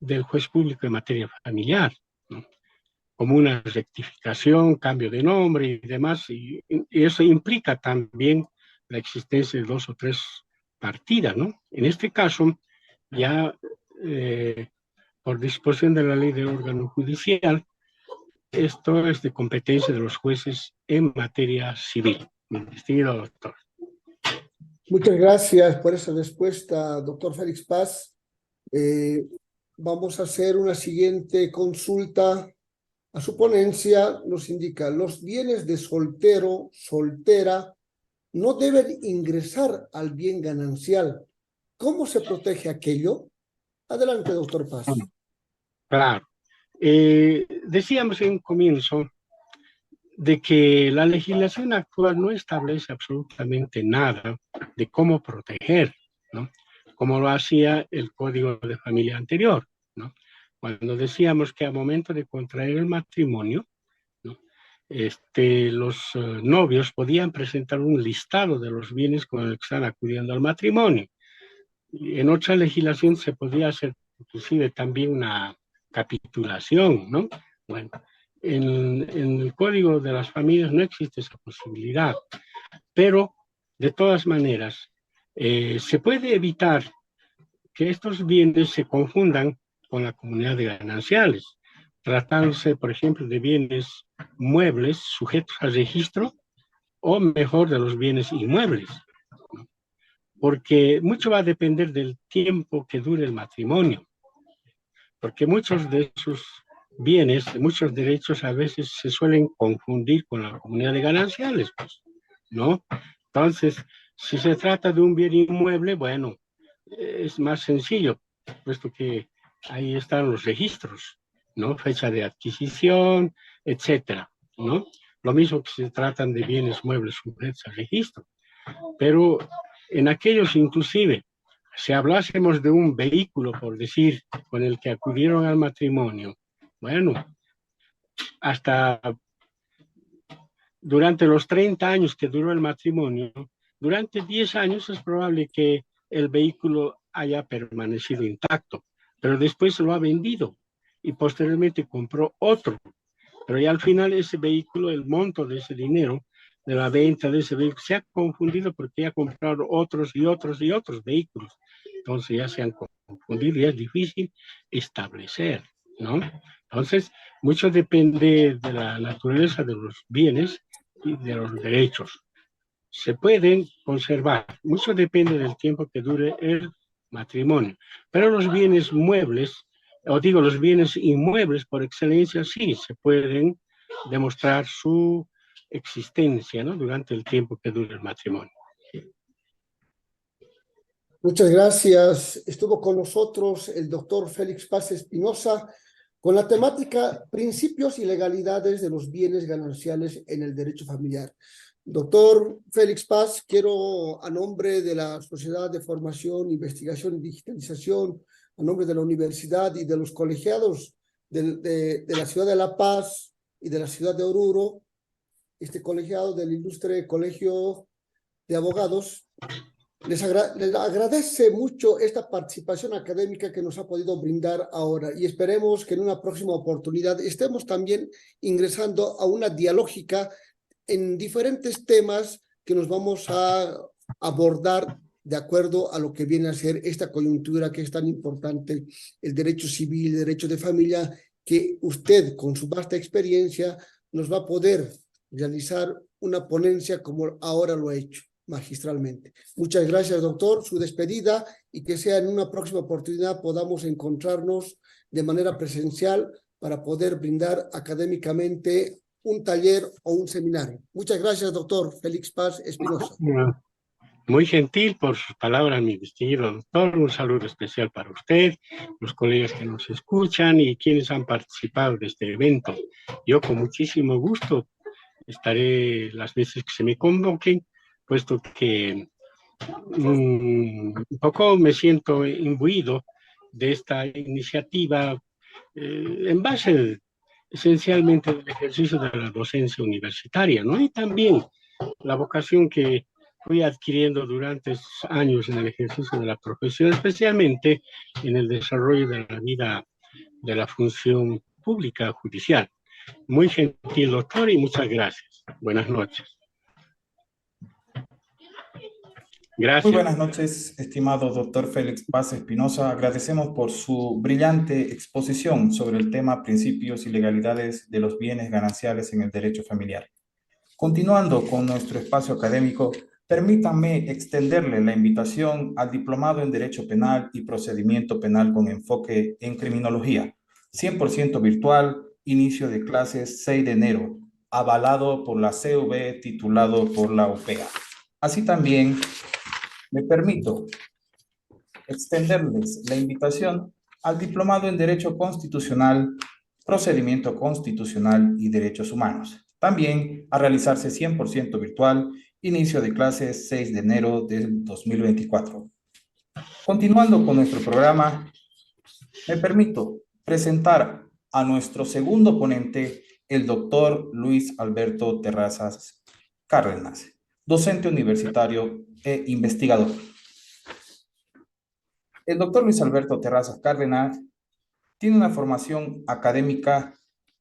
del juez público en materia familiar, ¿no? Como una rectificación, cambio de nombre y demás, y eso implica también la existencia de 2 o 3 partidas, ¿no? En este caso, ya por disposición de la ley del órgano judicial, esto es de competencia de los jueces en materia civil. Distinguido doctor. Muchas gracias por esa respuesta, doctor Félix Paz. Vamos a hacer una siguiente consulta a su ponencia. Nos indica, los bienes de soltero, soltera, no deben ingresar al bien ganancial. ¿Cómo se protege aquello? Adelante, doctor Paz. Claro. Decíamos en un comienzo de que la legislación actual no establece absolutamente nada de cómo proteger, ¿no? Como lo hacía el Código de Familia anterior, ¿no? Cuando decíamos que al momento de contraer el matrimonio, ¿no? Los novios podían presentar un listado de los bienes con el que están acudiendo al matrimonio. En otra legislación se podía hacer inclusive también una capitulación, ¿no? Bueno, en el Código de las Familias no existe esa posibilidad, pero de todas maneras se puede evitar que estos bienes se confundan con la comunidad de gananciales, tratándose, por ejemplo, de bienes muebles sujetos al registro o mejor de los bienes inmuebles, ¿no? Porque mucho va a depender del tiempo que dure el matrimonio, porque muchos de esos bienes, muchos derechos a veces se suelen confundir con la comunidad de gananciales, pues, ¿no? Entonces, si se trata de un bien inmueble, bueno, es más sencillo, puesto que ahí están los registros, ¿no? Fecha de adquisición, etcétera, ¿no? Lo mismo que se tratan de bienes muebles sujetos al registro. Pero en aquellos inclusive, si hablásemos de un vehículo, por decir, con el que acudieron al matrimonio, bueno, hasta durante los 30 años que duró el matrimonio, durante 10 años es probable que el vehículo haya permanecido intacto, pero después se lo ha vendido y posteriormente compró otro. Pero ya al final ese vehículo, el monto de ese dinero, de la venta de ese vehículo, se ha confundido porque ha comprado otros y otros y otros vehículos. Entonces ya se han confundido y es difícil establecer, ¿no? Entonces, mucho depende de la naturaleza de los bienes y de los derechos. Se pueden conservar, mucho depende del tiempo que dure el matrimonio, pero los bienes muebles, o digo, los bienes inmuebles por excelencia, sí, se pueden demostrar su existencia, ¿no? Durante el tiempo que dure el matrimonio. Muchas gracias. Estuvo con nosotros el doctor Félix Paz Espinosa, con la temática Principios y legalidades de los bienes gananciales en el derecho familiar. Doctor Félix Paz, quiero a nombre de la Sociedad de Formación, Investigación y Digitalización, a nombre de la universidad y de los colegiados de la ciudad de La Paz y de la ciudad de Oruro, este colegiado del Ilustre Colegio de Abogados, les agradece mucho esta participación académica que nos ha podido brindar ahora y esperemos que en una próxima oportunidad estemos también ingresando a una dialógica en diferentes temas que nos vamos a abordar de acuerdo a lo que viene a ser esta coyuntura que es tan importante, el derecho civil, el derecho de familia, que usted con su vasta experiencia nos va a poder realizar una ponencia como ahora lo ha hecho magistralmente. Muchas gracias, doctor, su despedida y que sea en una próxima oportunidad podamos encontrarnos de manera presencial para poder brindar académicamente un taller o un seminario. Muchas gracias, doctor Félix Paz Espinosa. Muy gentil por sus palabras, mi distinguido doctor. Un saludo especial para usted, los colegas que nos escuchan y quienes han participado de este evento. Yo con muchísimo gusto estaré las veces que se me convoquen, puesto que un poco me siento imbuido de esta iniciativa en base esencialmente del ejercicio de la docencia universitaria, ¿no? Y también la vocación que fui adquiriendo durante estos años en el ejercicio de la profesión, especialmente en el desarrollo de la vida de la función pública judicial. Muy gentil, doctor, y muchas gracias. Buenas noches. Muy Gracias. buenas noches, estimado doctor Félix Paz Espinosa. Agradecemos por su brillante exposición sobre el tema Principios y legalidades de los bienes gananciales en el derecho familiar. Continuando con nuestro espacio académico, permítanme extenderle la invitación al diplomado en Derecho Penal y Procedimiento Penal con enfoque en criminología, 100% virtual, inicio de clases 6 de enero, avalado por la CV, titulado por la OPEA. Así también me permito extenderles la invitación al diplomado en Derecho Constitucional, Procedimiento Constitucional y Derechos Humanos, también a realizarse 100% virtual, inicio de clases 6 de enero del 2024. Continuando con nuestro programa, me permito presentar a nuestro segundo ponente, el doctor Luis Alberto Terrazas Cárdenas, docente universitario e investigador. El doctor Luis Alberto Terrazas Cárdenas tiene una formación académica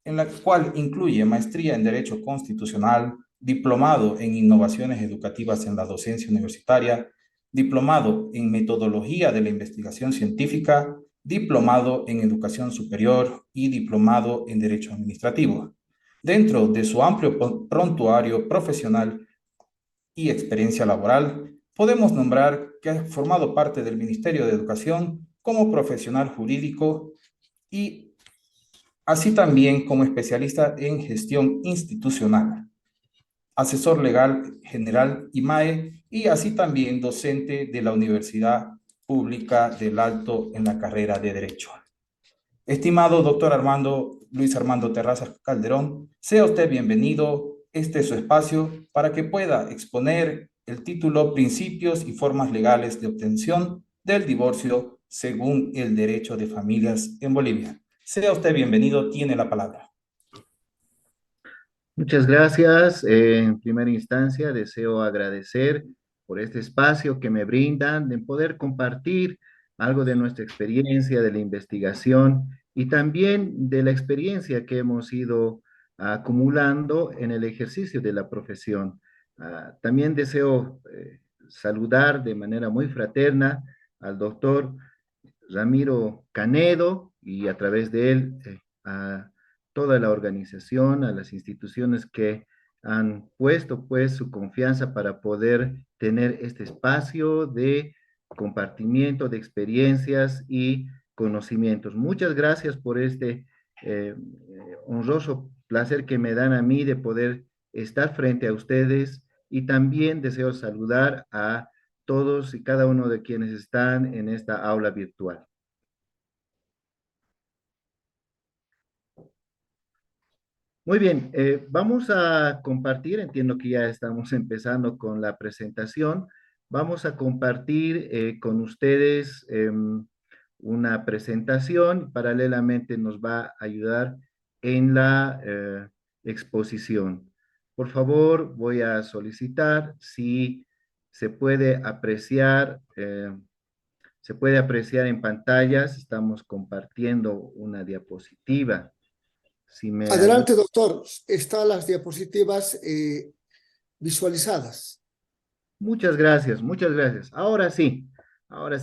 en la cual incluye maestría en Derecho Constitucional, diplomado en Innovaciones Educativas en la Docencia Universitaria, diplomado en Metodología de la Investigación Científica, diplomado en Educación Superior y diplomado en Derecho Administrativo. Dentro de su amplio prontuario profesional y experiencia laboral, podemos nombrar que ha formado parte del Ministerio de Educación como profesional jurídico y así también como especialista en gestión institucional, asesor legal general IMAE y así también docente de la Universidad Pública del Alto en la carrera de Derecho. Estimado doctor Luis Armando Terrazas Calderón, sea usted bienvenido. Este es su espacio para que pueda exponer el título Principios y formas legales de obtención del divorcio según el derecho de familias en Bolivia. Sea usted bienvenido, tiene la palabra. Muchas gracias. En primera instancia, deseo agradecer por este espacio que me brindan de poder compartir algo de nuestra experiencia, de la investigación y también de la experiencia que hemos ido acumulando en el ejercicio de la profesión. También deseo saludar de manera muy fraterna al doctor Ramiro Canedo y a través de él a toda la organización, a las instituciones que han puesto pues su confianza para poder tener este espacio de compartimiento de experiencias y conocimientos. Muchas gracias por este honroso placer que me dan a mí de poder estar frente a ustedes y también deseo saludar a todos y cada uno de quienes están en esta aula virtual. Muy bien, vamos a compartir, entiendo que ya estamos empezando con la presentación. Vamos a compartir con ustedes una presentación, paralelamente nos va a ayudar en la exposición. Por favor, voy a solicitar si se puede apreciar en pantallas. Estamos compartiendo una diapositiva. Si me ayuda. Adelante, doctor. Están las diapositivas visualizadas. Muchas gracias, muchas gracias. Ahora sí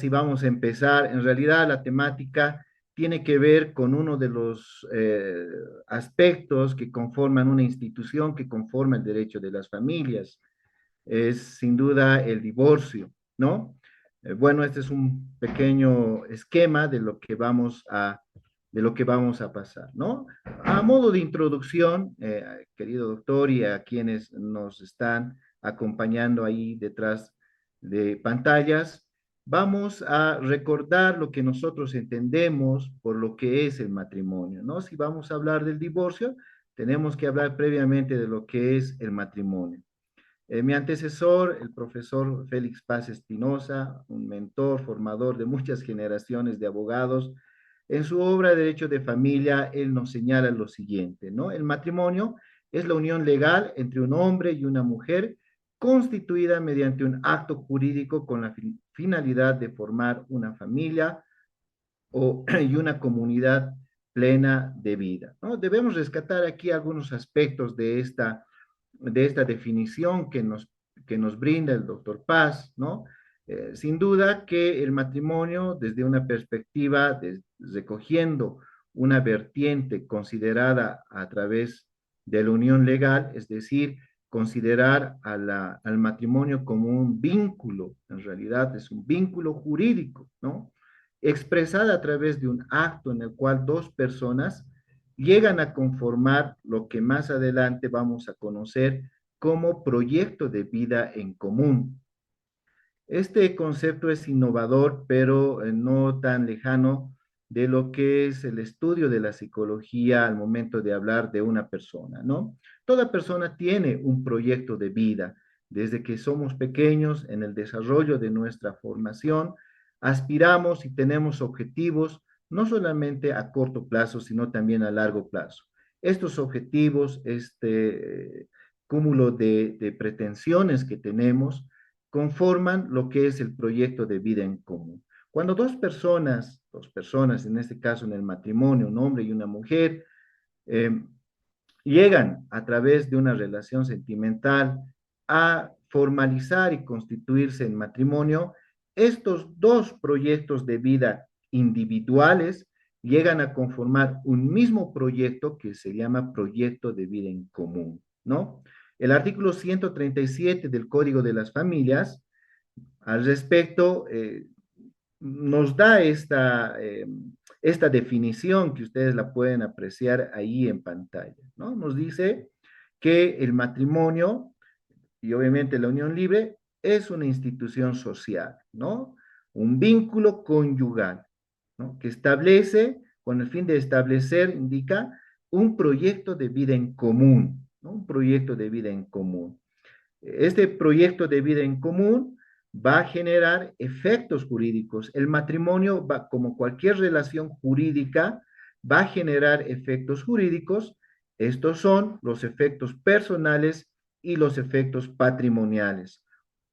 vamos a empezar. En realidad la temática tiene que ver con uno de los aspectos que conforman una institución que conforma el derecho de las familias. Es sin duda el divorcio, ¿no? Bueno, este es un pequeño esquema de lo que vamos a pasar, ¿no? A modo de introducción, querido doctor, y a quienes nos están acompañando ahí detrás de pantallas, vamos a recordar lo que nosotros entendemos por lo que es el matrimonio, ¿no? Si vamos a hablar del divorcio, tenemos que hablar previamente de lo que es el matrimonio. Mi antecesor, el profesor Félix Paz Espinosa, un mentor, formador de muchas generaciones de abogados, en su obra Derecho de Familia, él nos señala lo siguiente, ¿no? El matrimonio es la unión legal entre un hombre y una mujer constituida mediante un acto jurídico con la finalidad de formar una familia y una comunidad plena de vida, ¿no? Debemos rescatar aquí algunos aspectos de esta definición que nos brinda el doctor Paz, ¿no? Sin duda que el matrimonio, desde una perspectiva, recogiendo una vertiente considerada a través de la unión legal, es decir, considerar al matrimonio como un vínculo, en realidad es un vínculo jurídico, ¿no? Expresada a través de un acto en el cual dos personas llegan a conformar lo que más adelante vamos a conocer como proyecto de vida en común. Este concepto es innovador, pero no tan lejano de lo que es el estudio de la psicología al momento de hablar de una persona, ¿no? Toda persona tiene un proyecto de vida. Desde que somos pequeños, en el desarrollo de nuestra formación, aspiramos y tenemos objetivos no solamente a corto plazo, sino también a largo plazo. Estos objetivos, este cúmulo de pretensiones que tenemos, conforman lo que es el proyecto de vida en común. Cuando dos personas, en este caso en el matrimonio, un hombre y una mujer, eh, llegan a través de una relación sentimental a formalizar y constituirse en matrimonio, estos dos proyectos de vida individuales llegan a conformar un mismo proyecto que se llama proyecto de vida en común, ¿no? El artículo 137 del Código de las Familias, al respecto, nos da esta definición que ustedes la pueden apreciar ahí en pantalla, ¿no? Nos dice que el matrimonio y obviamente la unión libre es una institución social, ¿no? Un vínculo conyugal, ¿no? Que establece, con el fin de establecer, indica un proyecto de vida en común, ¿no? Un proyecto de vida en común. Este proyecto de vida en común va a generar efectos jurídicos. El matrimonio, va, como cualquier relación jurídica, va a generar efectos jurídicos. Estos son los efectos personales y los efectos patrimoniales.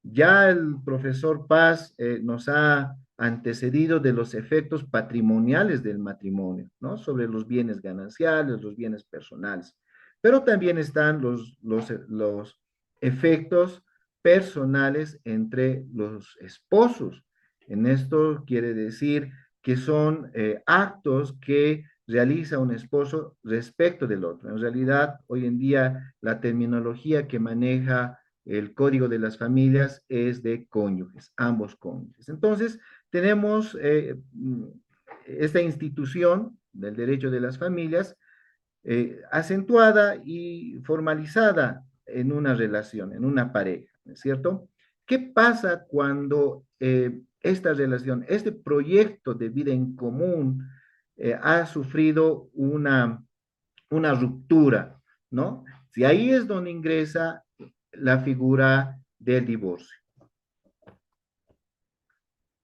Ya el profesor Paz nos ha antecedido de los efectos patrimoniales del matrimonio, ¿no? Sobre los bienes gananciales, los bienes personales. Pero también están los efectos personales entre los esposos. En esto quiere decir que son actos que realiza un esposo respecto del otro. En realidad, hoy en día, la terminología que maneja el Código de las Familias es de cónyuges, ambos cónyuges. Entonces, tenemos esta institución del derecho de las familias acentuada y formalizada en una relación, en una pareja, ¿no es cierto? ¿Qué pasa cuando esta relación, este proyecto de vida en común ha sufrido una ruptura, ¿no? Si ahí es donde ingresa la figura del divorcio,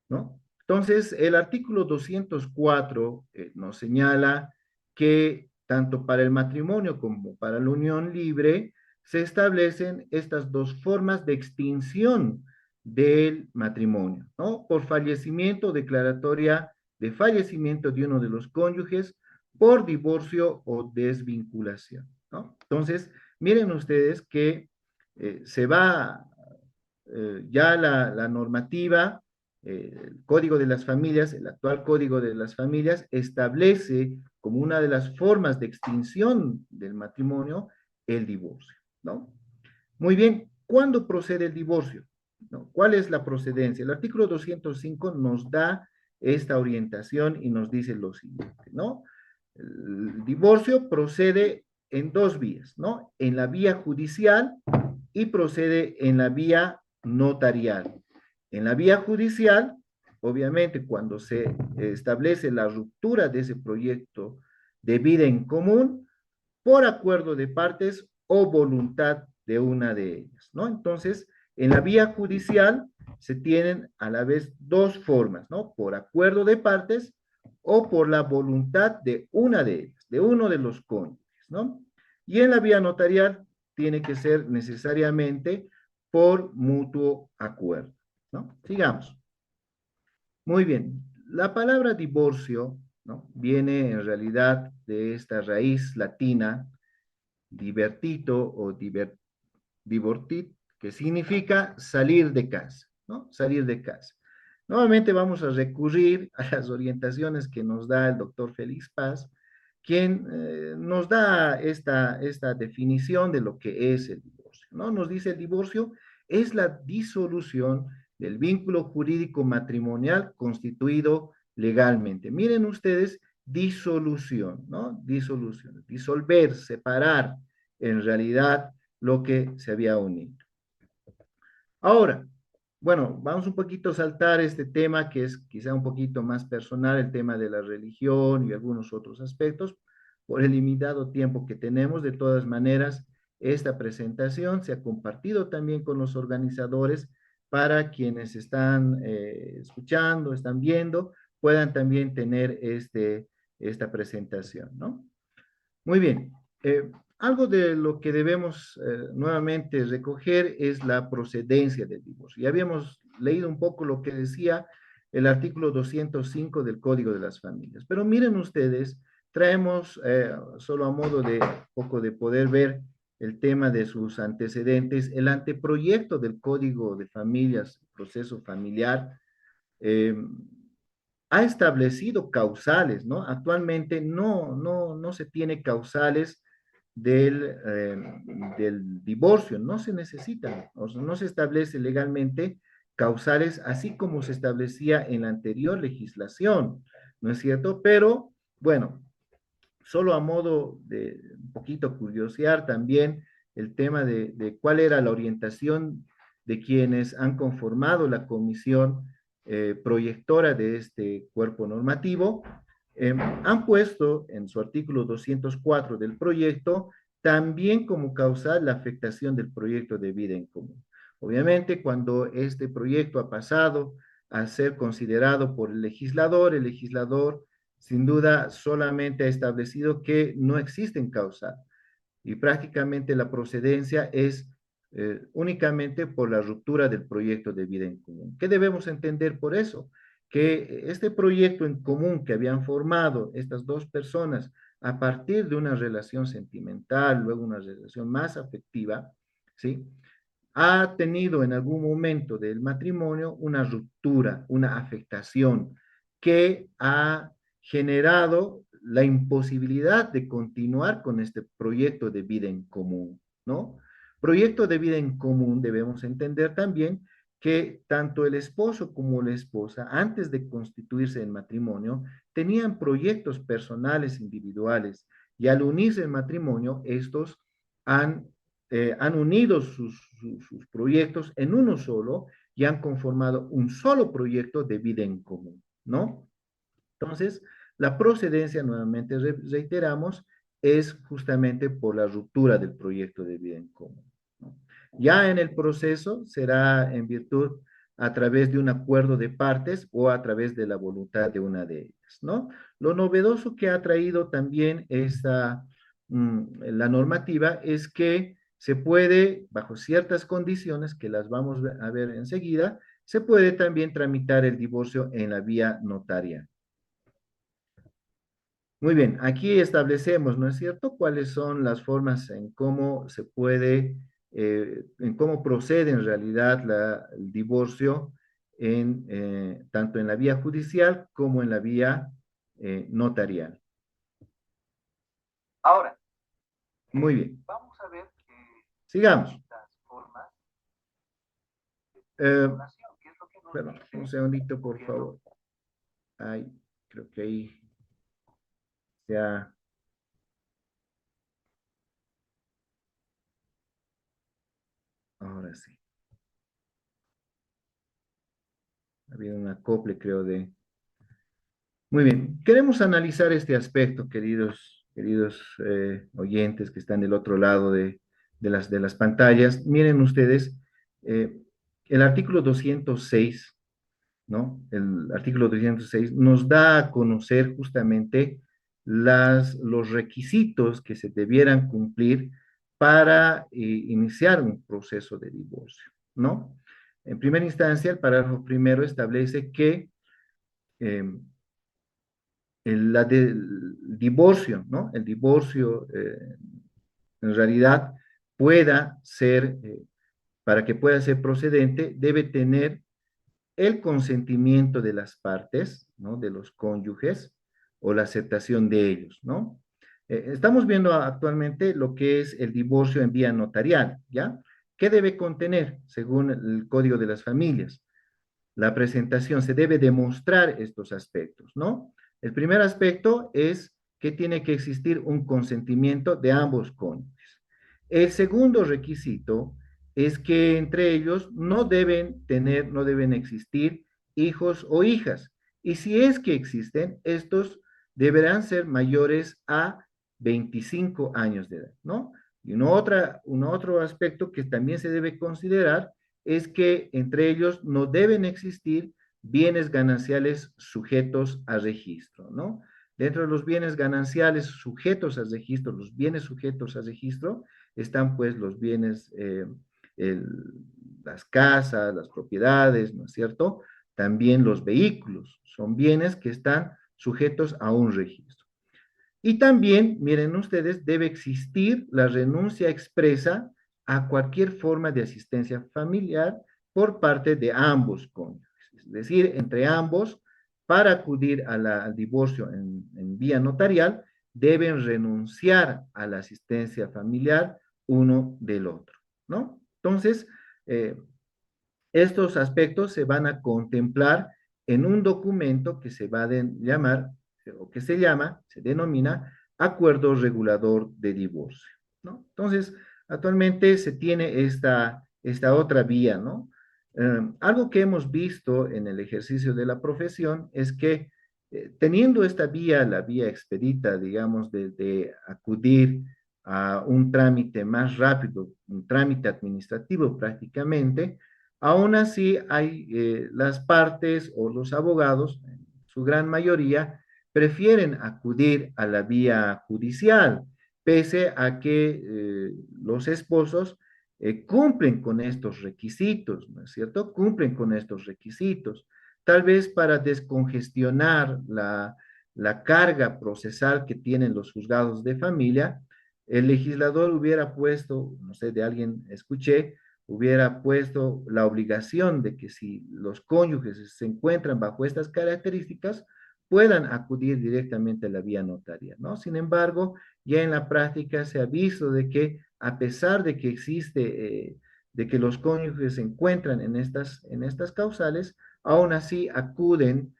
¿no? Entonces, el artículo 204 nos señala que tanto para el matrimonio como para la unión libre se establecen estas dos formas de extinción del matrimonio, ¿no? Por fallecimiento, declaratoria de fallecimiento de uno de los cónyuges, por divorcio o desvinculación, ¿no? Entonces, miren ustedes que se va ya la normativa, el Código de las Familias, el actual Código de las Familias, establece como una de las formas de extinción del matrimonio el divorcio, ¿no? Muy bien, ¿cuándo procede el divorcio? ¿No? ¿Cuál es la procedencia? El artículo 205 nos da esta orientación y nos dice lo siguiente, ¿no? El divorcio procede en dos vías, ¿no? En la vía judicial y procede en la vía notarial. En la vía judicial, obviamente, cuando se establece la ruptura de ese proyecto de vida en común, por acuerdo de partes o voluntad de una de ellas, ¿no? Entonces, en la vía judicial se tienen a la vez dos formas, ¿no? Por acuerdo de partes o por la voluntad de una de ellas, de uno de los cónyuges, ¿no? Y en la vía notarial tiene que ser necesariamente por mutuo acuerdo, ¿no? Sigamos. Muy bien. La palabra divorcio, ¿no? Viene en realidad de esta raíz latina, divertito o divortit, que significa salir de casa, ¿no? Salir de casa. Nuevamente vamos a recurrir a las orientaciones que nos da el doctor Félix Paz, quien nos da esta definición de lo que es el divorcio, ¿no? Nos dice el divorcio es la disolución del vínculo jurídico matrimonial constituido legalmente. Miren ustedes, disolución, ¿no? Disolución, disolver, separar en realidad lo que se había unido. Ahora, bueno, vamos un poquito a saltar este tema que es quizá un poquito más personal, el tema de la religión y algunos otros aspectos, por el limitado tiempo que tenemos. De todas maneras, esta presentación se ha compartido también con los organizadores para quienes están escuchando, están viendo, puedan también tener esta presentación, ¿no? Muy bien. Algo de lo que debemos nuevamente recoger es la procedencia del divorcio. Ya habíamos leído un poco lo que decía el artículo 205 del Código de las Familias, pero miren ustedes, traemos solo a modo de poco de poder ver el tema de sus antecedentes, el anteproyecto del Código de Familias, proceso familiar, eh, ha establecido causales, ¿no? Actualmente no se tiene causales del divorcio, no se necesitan, o sea, no se establece legalmente causales, así como se establecía en la anterior legislación, ¿no es cierto? Pero, bueno, solo a modo de un poquito curiosear también el tema de cuál era la orientación de quienes han conformado la comisión proyectora de este cuerpo normativo, han puesto en su artículo 204 del proyecto también como causal la afectación del proyecto de vida en común. Obviamente, cuando este proyecto ha pasado a ser considerado por el legislador sin duda solamente ha establecido que no existen causas y prácticamente la procedencia es únicamente por la ruptura del proyecto de vida en común. ¿Qué debemos entender por eso? Que este proyecto en común que habían formado estas dos personas a partir de una relación sentimental, luego una relación más afectiva, ¿sí? Ha tenido en algún momento del matrimonio una ruptura, una afectación que ha generado la imposibilidad de continuar con este proyecto de vida en común, ¿no? Proyecto de vida en común debemos entender también que tanto el esposo como la esposa, antes de constituirse en matrimonio, tenían proyectos personales individuales y al unirse en matrimonio, estos han unido sus proyectos en uno solo y han conformado un solo proyecto de vida en común, ¿no? Entonces, la procedencia, nuevamente reiteramos, es justamente por la ruptura del proyecto de vida en común, ¿no? Ya en el proceso será en virtud a través de un acuerdo de partes o a través de la voluntad de una de ellas, ¿no? Lo novedoso que ha traído también la normativa es que se puede, bajo ciertas condiciones que las vamos a ver enseguida, se puede también tramitar el divorcio en la vía notaria. Muy bien, aquí establecemos, ¿no es cierto?, cuáles son las formas en cómo se puede, en cómo procede en realidad el divorcio tanto en la vía judicial como en la vía notarial. Ahora, muy bien. Vamos a ver. Sigamos. Perdón, un segundito, por favor. Ay, creo que ahí ya. Ahora sí. Ha habido un acople, creo, de... Muy bien. Queremos analizar este aspecto, queridos oyentes que están del otro lado de las pantallas. Miren ustedes, eh, el artículo 206, ¿no? El artículo 206 nos da a conocer justamente los requisitos que se debieran cumplir para iniciar un proceso de divorcio, ¿no? En primera instancia, el párrafo primero establece que eh, el divorcio, ¿no? El divorcio, en realidad, pueda ser, para que pueda ser procedente, debe tener el consentimiento de las partes, ¿no? De los cónyuges, o la aceptación de ellos, ¿no? Estamos viendo actualmente lo que es el divorcio en vía notarial, ¿ya? ¿Qué debe contener según el Código de las Familias? La presentación se debe demostrar estos aspectos, ¿no? El primer aspecto es que tiene que existir un consentimiento de ambos cónyuges. El segundo requisito es que entre ellos no deben existir hijos o hijas. Y si es que existen, estos deberán ser mayores a 25 años de edad, ¿no? Y un otro aspecto que también se debe considerar es que entre ellos no deben existir bienes gananciales sujetos a registro, ¿no? Dentro de los bienes gananciales sujetos a registro, los bienes sujetos a registro, están pues los bienes, el, las casas, las propiedades, ¿no es cierto? También los vehículos, son bienes que están sujetos a un registro. Y también, miren ustedes, debe existir la renuncia expresa a cualquier forma de asistencia familiar por parte de ambos cónyuges. Es decir, entre ambos, para acudir al divorcio en vía notarial, deben renunciar a la asistencia familiar uno del otro, ¿no? Entonces, estos aspectos se van a contemplar en un documento que se va a llamar, o que se llama, se denomina Acuerdo Regulador de Divorcio, ¿no? Entonces, actualmente se tiene esta otra vía, ¿no? Algo que hemos visto en el ejercicio de la profesión es que teniendo esta vía, la vía expedita, digamos, de acudir a un trámite más rápido, un trámite administrativo prácticamente, aún así hay las partes o los abogados, en su gran mayoría, prefieren acudir a la vía judicial, pese a que los esposos cumplen con estos requisitos, ¿no es cierto? Cumplen con estos requisitos, tal vez para descongestionar la carga procesal que tienen los juzgados de familia. El legislador hubiera puesto, no sé, de alguien escuché, hubiera puesto la obligación de que si los cónyuges se encuentran bajo estas características, puedan acudir directamente a la vía notaria, ¿no? Sin embargo, ya en la práctica se ha visto de que a pesar de que existe, de que los cónyuges se encuentran en estas causales, aún así acuden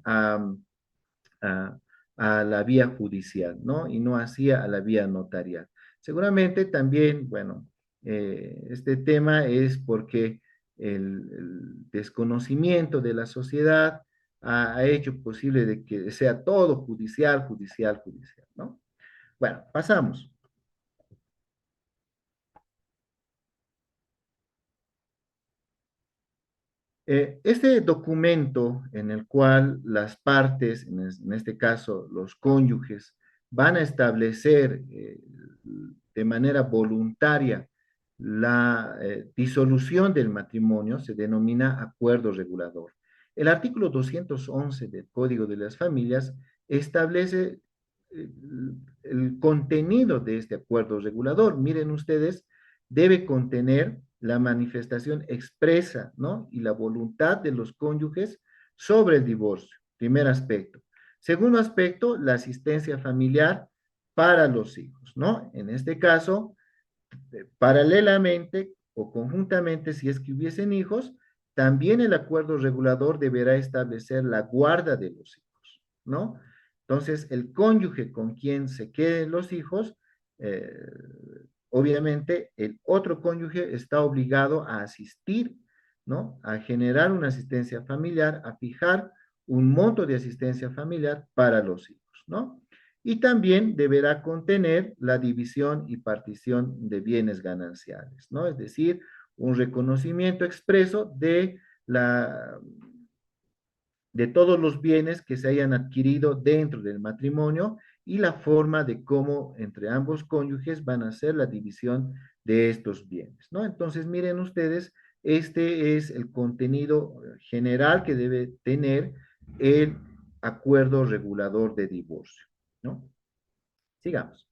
a, a la vía judicial, ¿no? Y no así a la vía notarial. Seguramente también, bueno, este tema es porque el desconocimiento de la sociedad ha hecho posible de que sea todo judicial, judicial, judicial, ¿no? Bueno, pasamos. Este documento en el cual las partes, en este caso los cónyuges, van a establecer de manera voluntaria la disolución del matrimonio, se denomina acuerdo regulador. El artículo 211 del Código de las Familias establece el contenido de este acuerdo regulador. Miren ustedes, debe contener la manifestación expresa, ¿no? Y la voluntad de los cónyuges sobre el divorcio, primer aspecto. Segundo aspecto, la asistencia familiar para los hijos, ¿no? En este caso, paralelamente o conjuntamente, si es que hubiesen hijos, también el acuerdo regulador deberá establecer la guarda de los hijos, ¿no? Entonces, el cónyuge con quien se queden los hijos, eh, obviamente el otro cónyuge está obligado a asistir, ¿no? A generar una asistencia familiar, a fijar un monto de asistencia familiar para los hijos, ¿no? Y también deberá contener la división y partición de bienes gananciales, ¿no? Es decir, un reconocimiento expreso de todos los bienes que se hayan adquirido dentro del matrimonio y la forma de cómo entre ambos cónyuges van a hacer la división de estos bienes, ¿no? Entonces, miren ustedes, este es el contenido general que debe tener el acuerdo regulador de divorcio, ¿no? Sigamos.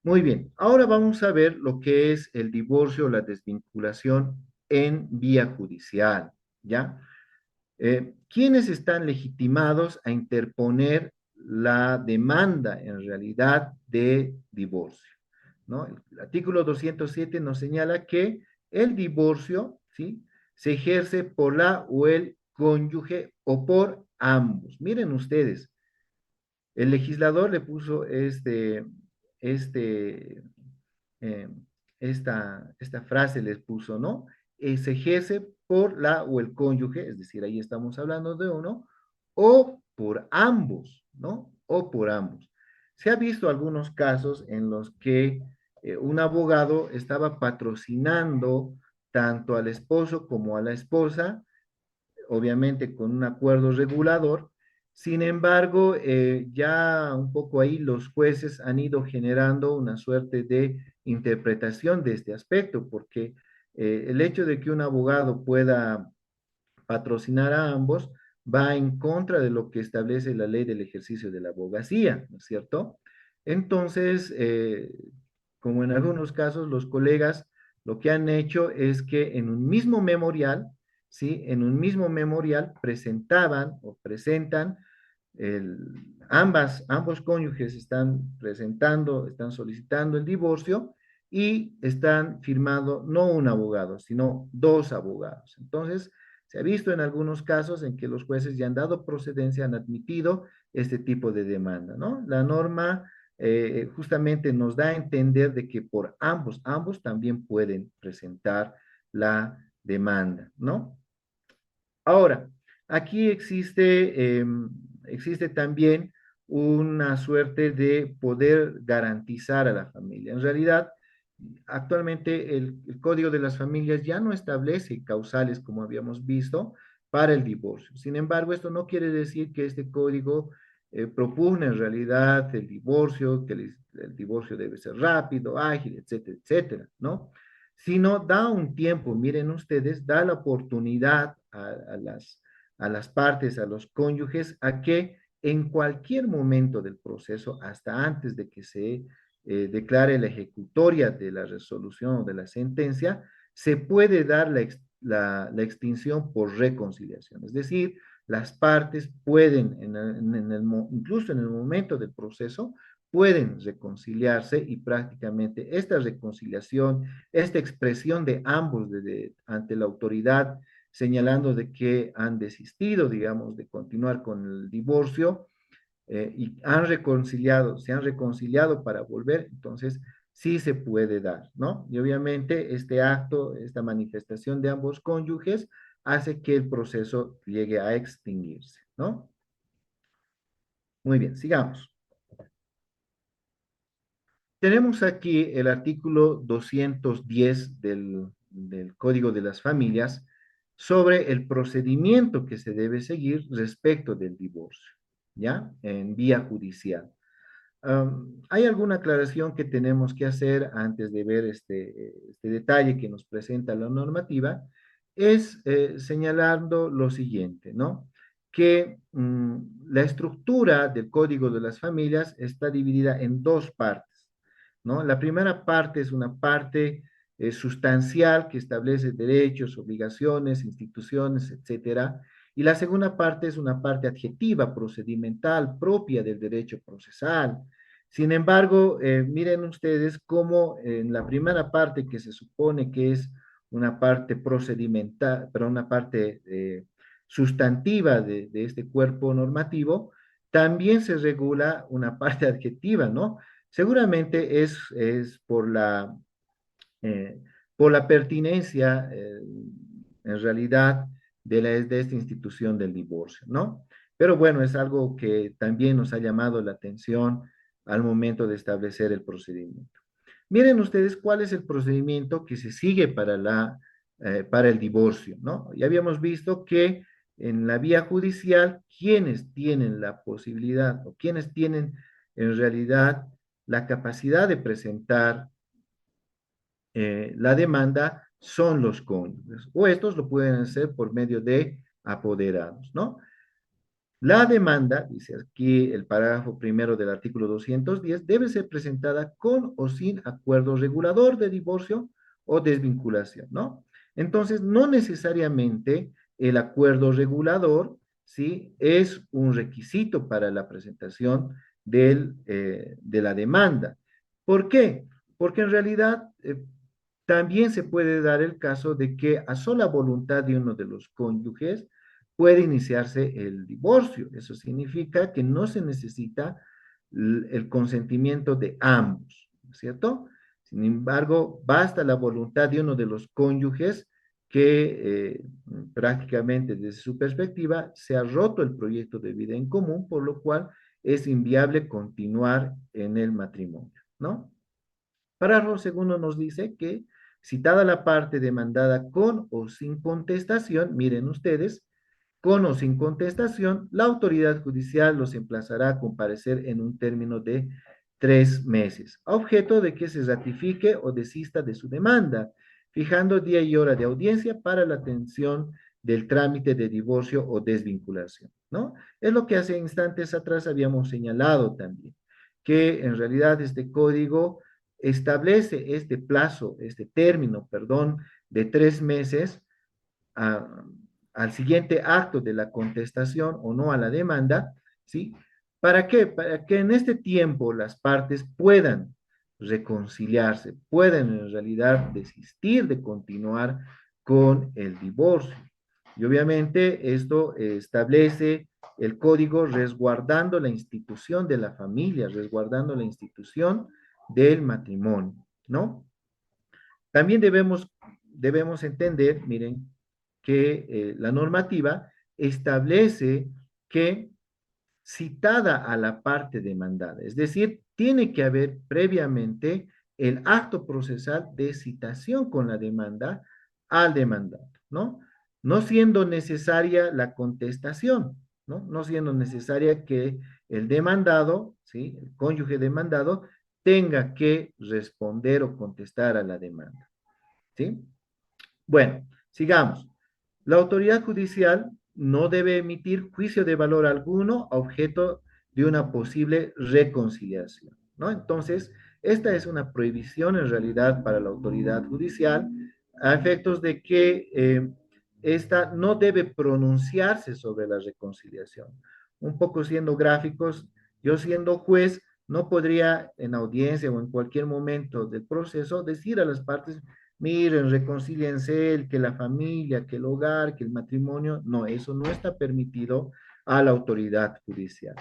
Muy bien, ahora vamos a ver lo que es el divorcio o la desvinculación en vía judicial, ¿ya? ¿Quiénes están legitimados a interponer la demanda en realidad de divorcio? ¿No? El artículo 207 nos señala que el divorcio, ¿sí? Se ejerce por la o el cónyuge o por ambos. Miren ustedes, el legislador le puso este, eh, esta frase les puso, ¿no? Se ejerce por la o el cónyuge, es decir, ahí estamos hablando de uno, o por ambos, ¿no? O por ambos. Se ha visto algunos casos en los que un abogado estaba patrocinando tanto al esposo como a la esposa, obviamente con un acuerdo regulador. Sin embargo, ya un poco ahí los jueces han ido generando una suerte de interpretación de este aspecto, porque el hecho de que un abogado pueda patrocinar a ambos va en contra de lo que establece la ley del ejercicio de la abogacía, ¿no es cierto? Entonces, como en algunos casos, los colegas lo que han hecho es que en un mismo memorial, ¿sí? En un mismo memorial presentaban o presentan ambos cónyuges están presentando, están solicitando el divorcio y están firmando no un abogado, sino dos abogados. Entonces, se ha visto en algunos casos en que los jueces ya han dado procedencia, han admitido este tipo de demanda, ¿no? La norma justamente nos da a entender de que por ambos también pueden presentar la demanda, ¿no? Ahora, aquí existe también una suerte de poder garantizar a la familia. En realidad, actualmente el Código de las Familias ya no establece causales, como habíamos visto, para el divorcio. Sin embargo, esto no quiere decir que este código propugna en realidad el divorcio, que el divorcio debe ser rápido, ágil, etcétera, etcétera, ¿no? Sino da un tiempo, miren ustedes, da la oportunidad a las partes, a los cónyuges, a que en cualquier momento del proceso, hasta antes de que se declare la ejecutoria de la resolución o de la sentencia, se puede dar la extinción por reconciliación. Es decir, las partes pueden, incluso en el momento del proceso, pueden reconciliarse y prácticamente esta reconciliación, esta expresión de ambos ante la autoridad señalando de que han desistido, digamos, de continuar con el divorcio y se han reconciliado para volver, entonces sí se puede dar, ¿no? Y obviamente este acto, esta manifestación de ambos cónyuges hace que el proceso llegue a extinguirse, ¿no? Muy bien, sigamos. tenemos aquí el artículo 210 del Código de las Familias sobre el procedimiento que se debe seguir respecto del divorcio, ¿ya? En vía judicial. ¿Hay alguna aclaración que tenemos que hacer antes de ver este detalle que nos presenta la normativa? Es señalando lo siguiente, ¿no? Que la estructura del Código de las Familias está dividida en dos partes, ¿no? La primera parte es una parte sustancial que establece derechos, obligaciones, instituciones, etcétera. Y la segunda parte es una parte adjetiva, procedimental, propia del derecho procesal. Sin embargo, miren ustedes cómo en la primera parte que se supone que es una parte procedimental, pero una parte sustantiva de este cuerpo normativo, también se regula una parte adjetiva, ¿no? Seguramente es eh, por la pertinencia, en realidad, de esta institución del divorcio, ¿no? Pero bueno, es algo que también nos ha llamado la atención al momento de establecer el procedimiento. Miren ustedes cuál es el procedimiento que se sigue para el divorcio, ¿no? Ya habíamos visto que en la vía judicial, quienes tienen la posibilidad o quienes tienen en realidad la capacidad de presentar la demanda son los cónyuges, o estos lo pueden hacer por medio de apoderados, ¿no? La demanda, dice aquí el parágrafo primero del artículo 210, debe ser presentada con o sin acuerdo regulador de divorcio o desvinculación, ¿no? Entonces, no necesariamente el acuerdo regulador, ¿sí? Es un requisito para la presentación de la demanda. ¿Por qué? Porque en realidad también se puede dar el caso de que a sola voluntad de uno de los cónyuges, puede iniciarse el divorcio. Eso significa que no se necesita el consentimiento de ambos, ¿cierto? Sin embargo, basta la voluntad de uno de los cónyuges que prácticamente desde su perspectiva se ha roto el proyecto de vida en común, por lo cual es inviable continuar en el matrimonio, ¿no? Párrafo segundo nos dice que citada la parte demandada con o sin contestación, miren ustedes, con o sin contestación, la autoridad judicial los emplazará a comparecer en un término de 3 meses, a objeto de que se ratifique o desista de su demanda, fijando día y hora de audiencia para la atención del trámite de divorcio o desvinculación, ¿no? Es lo que hace instantes atrás habíamos señalado también, que en realidad este código establece este plazo, este término, perdón, de 3 meses a, al siguiente acto de la contestación o no a la demanda, ¿sí? ¿Para qué? Para que en este tiempo las partes puedan reconciliarse, puedan en realidad desistir de continuar con el divorcio. Y obviamente esto establece el código resguardando la institución de la familia, resguardando la institución del matrimonio, ¿no? También debemos entender, miren, que la normativa establece que citada a la parte demandada, es decir, tiene que haber previamente el acto procesal de citación con la demanda al demandado, ¿no? No siendo necesaria la contestación, ¿no? No siendo necesaria que el demandado, ¿sí? El cónyuge demandado tenga que responder o contestar a la demanda, ¿sí? Bueno, sigamos. La autoridad judicial no debe emitir juicio de valor alguno a objeto de una posible reconciliación, ¿no? Entonces, esta es una prohibición en realidad para la autoridad judicial a efectos de que esta no debe pronunciarse sobre la reconciliación. Un poco siendo gráficos, yo siendo juez no podría en audiencia o en cualquier momento del proceso decir a las partes, miren, reconcíliense, que la familia, que el hogar, que el matrimonio. No, eso no está permitido a la autoridad judicial.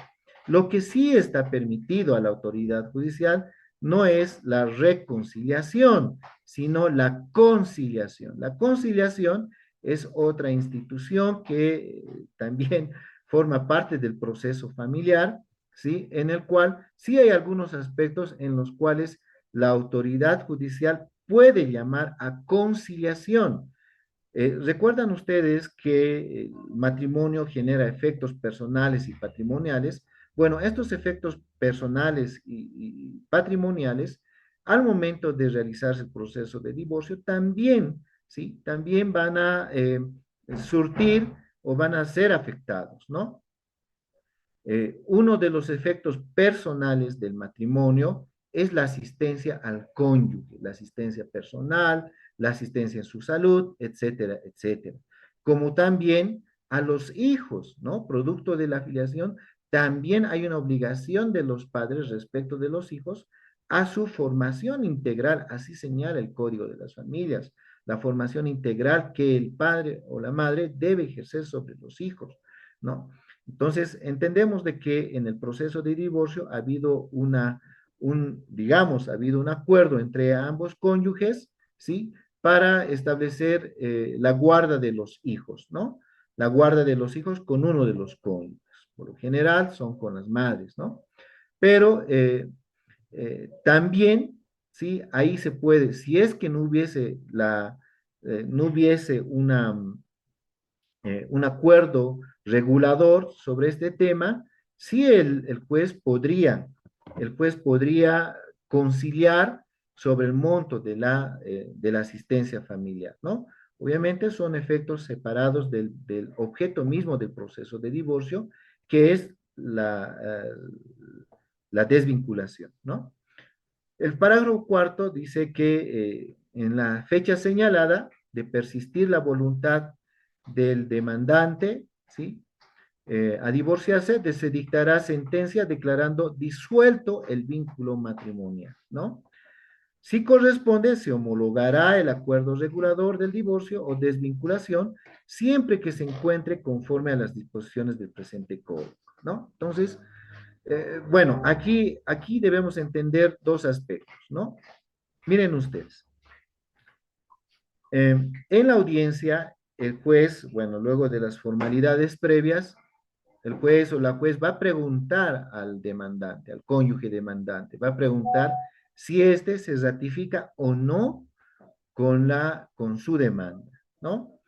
Lo que sí está permitido a la autoridad judicial no es la reconciliación, sino la conciliación. La conciliación es otra institución que también forma parte del proceso familiar, ¿sí? En el cual sí hay algunos aspectos en los cuales la autoridad judicial puede llamar a conciliación. ¿Recuerdan ustedes que el matrimonio genera efectos personales y patrimoniales? Bueno, estos efectos personales y patrimoniales, al momento de realizarse el proceso de divorcio, también, ¿sí? También van a surtir o van a ser afectados, ¿no? Uno de los efectos personales del matrimonio es la asistencia al cónyuge, la asistencia personal, la asistencia en su salud, etcétera, etcétera. Como también a los hijos, ¿no? Producto de la filiación, también hay una obligación de los padres respecto de los hijos a su formación integral, así señala el Código de las Familias, la formación integral que el padre o la madre debe ejercer sobre los hijos, ¿no? Entonces, entendemos de que en el proceso de divorcio ha habido digamos, ha habido un acuerdo entre ambos cónyuges, ¿sí? Para establecer la guarda de los hijos, ¿no? La guarda de los hijos con uno de los cónyuges. Por lo general son con las madres, ¿no? Pero también, ¿sí? Ahí se puede, si es que no hubiese no hubiese un acuerdo regulador sobre este tema, sí el juez podría conciliar sobre el monto de la asistencia familiar, ¿no? Obviamente son efectos separados del objeto mismo del proceso de divorcio, que es la desvinculación, ¿no? El parágrafo cuarto dice que en la fecha señalada de persistir la voluntad del demandante, ¿sí? A divorciarse, se dictará sentencia declarando disuelto el vínculo matrimonial, ¿no? Si corresponde, se homologará el acuerdo regulador del divorcio o desvinculación, siempre que se encuentre conforme a las disposiciones del presente código, ¿no? Entonces, bueno, aquí debemos entender dos aspectos, ¿no? Miren ustedes. En la audiencia, el juez, bueno, luego de las formalidades previas, el juez o la juez va a preguntar al demandante, al cónyuge demandante, va a preguntar si éste se ratifica o no con su demanda, ¿no?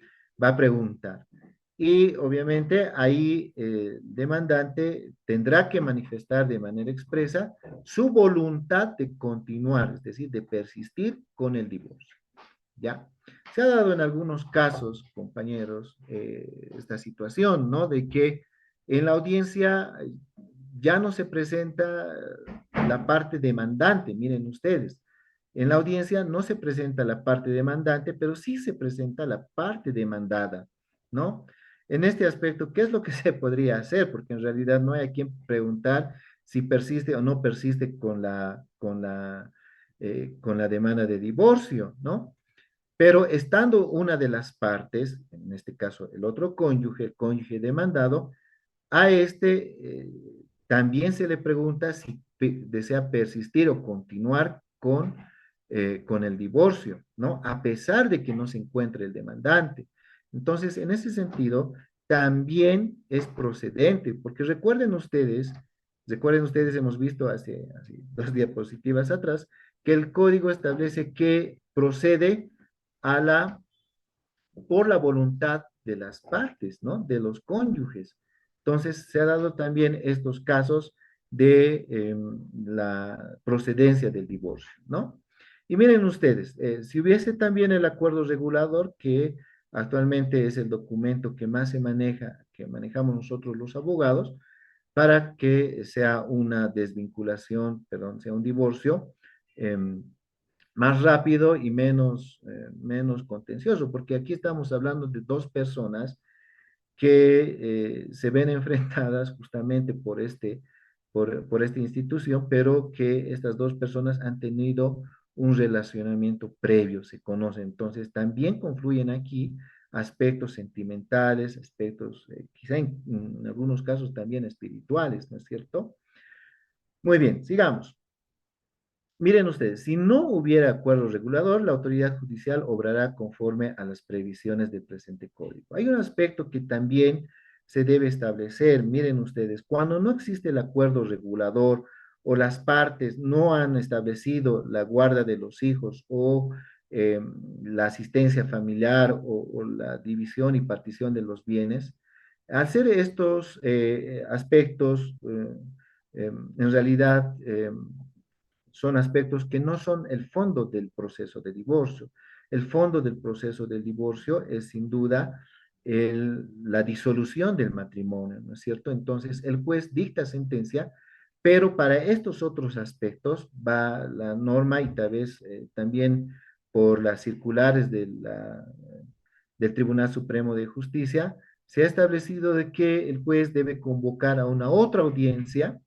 Va a preguntar. Y obviamente ahí el demandante tendrá que manifestar de manera expresa su voluntad de continuar, es decir, de persistir con el divorcio, ¿ya? Se ha dado en algunos casos, compañeros, esta situación, ¿no? De que en la audiencia ya no se presenta la parte demandante, miren ustedes, en la audiencia no se presenta la parte demandante, pero sí se presenta la parte demandada, ¿no? En este aspecto, ¿qué es lo que se podría hacer? Porque en realidad no hay a quien preguntar si persiste o no persiste con la demanda de divorcio, ¿no? Pero estando una de las partes, en este caso el otro cónyuge, el cónyuge demandado, a este también se le pregunta si desea persistir o continuar con el divorcio, ¿no? A pesar de que no se encuentre el demandante. Entonces, en ese sentido, también es procedente, porque recuerden ustedes, hemos visto hace dos diapositivas atrás, que el código establece que procede a por la voluntad de las partes, ¿no? De los cónyuges. Entonces, se ha dado también estos casos de la procedencia del divorcio, ¿no? Y miren ustedes, si hubiese también el acuerdo regulador, que actualmente es el documento que más se maneja, que manejamos nosotros los abogados, para que sea una desvinculación, perdón, sea un divorcio, eh, más rápido y menos contencioso, porque aquí estamos hablando de dos personas que se ven enfrentadas justamente por esta institución, pero que estas dos personas han tenido un relacionamiento previo, se conocen. Entonces, también confluyen aquí aspectos sentimentales, aspectos quizá en algunos casos también espirituales, ¿no es cierto? Muy bien, sigamos. Miren ustedes, si no hubiera acuerdo regulador, la autoridad judicial obrará conforme a las previsiones del presente código. Hay un aspecto que también se debe establecer. Miren ustedes, cuando no existe el acuerdo regulador o las partes no han establecido la guarda de los hijos o la asistencia familiar o la división y partición de los bienes, al ser estos aspectos, en realidad son aspectos que no son el fondo del proceso de divorcio. El fondo del proceso del divorcio es sin duda la disolución del matrimonio, ¿no es cierto? Entonces, el juez dicta sentencia, pero para estos otros aspectos va la norma y tal vez también por las circulares del Tribunal Supremo de Justicia, se ha establecido de que el juez debe convocar a una otra audiencia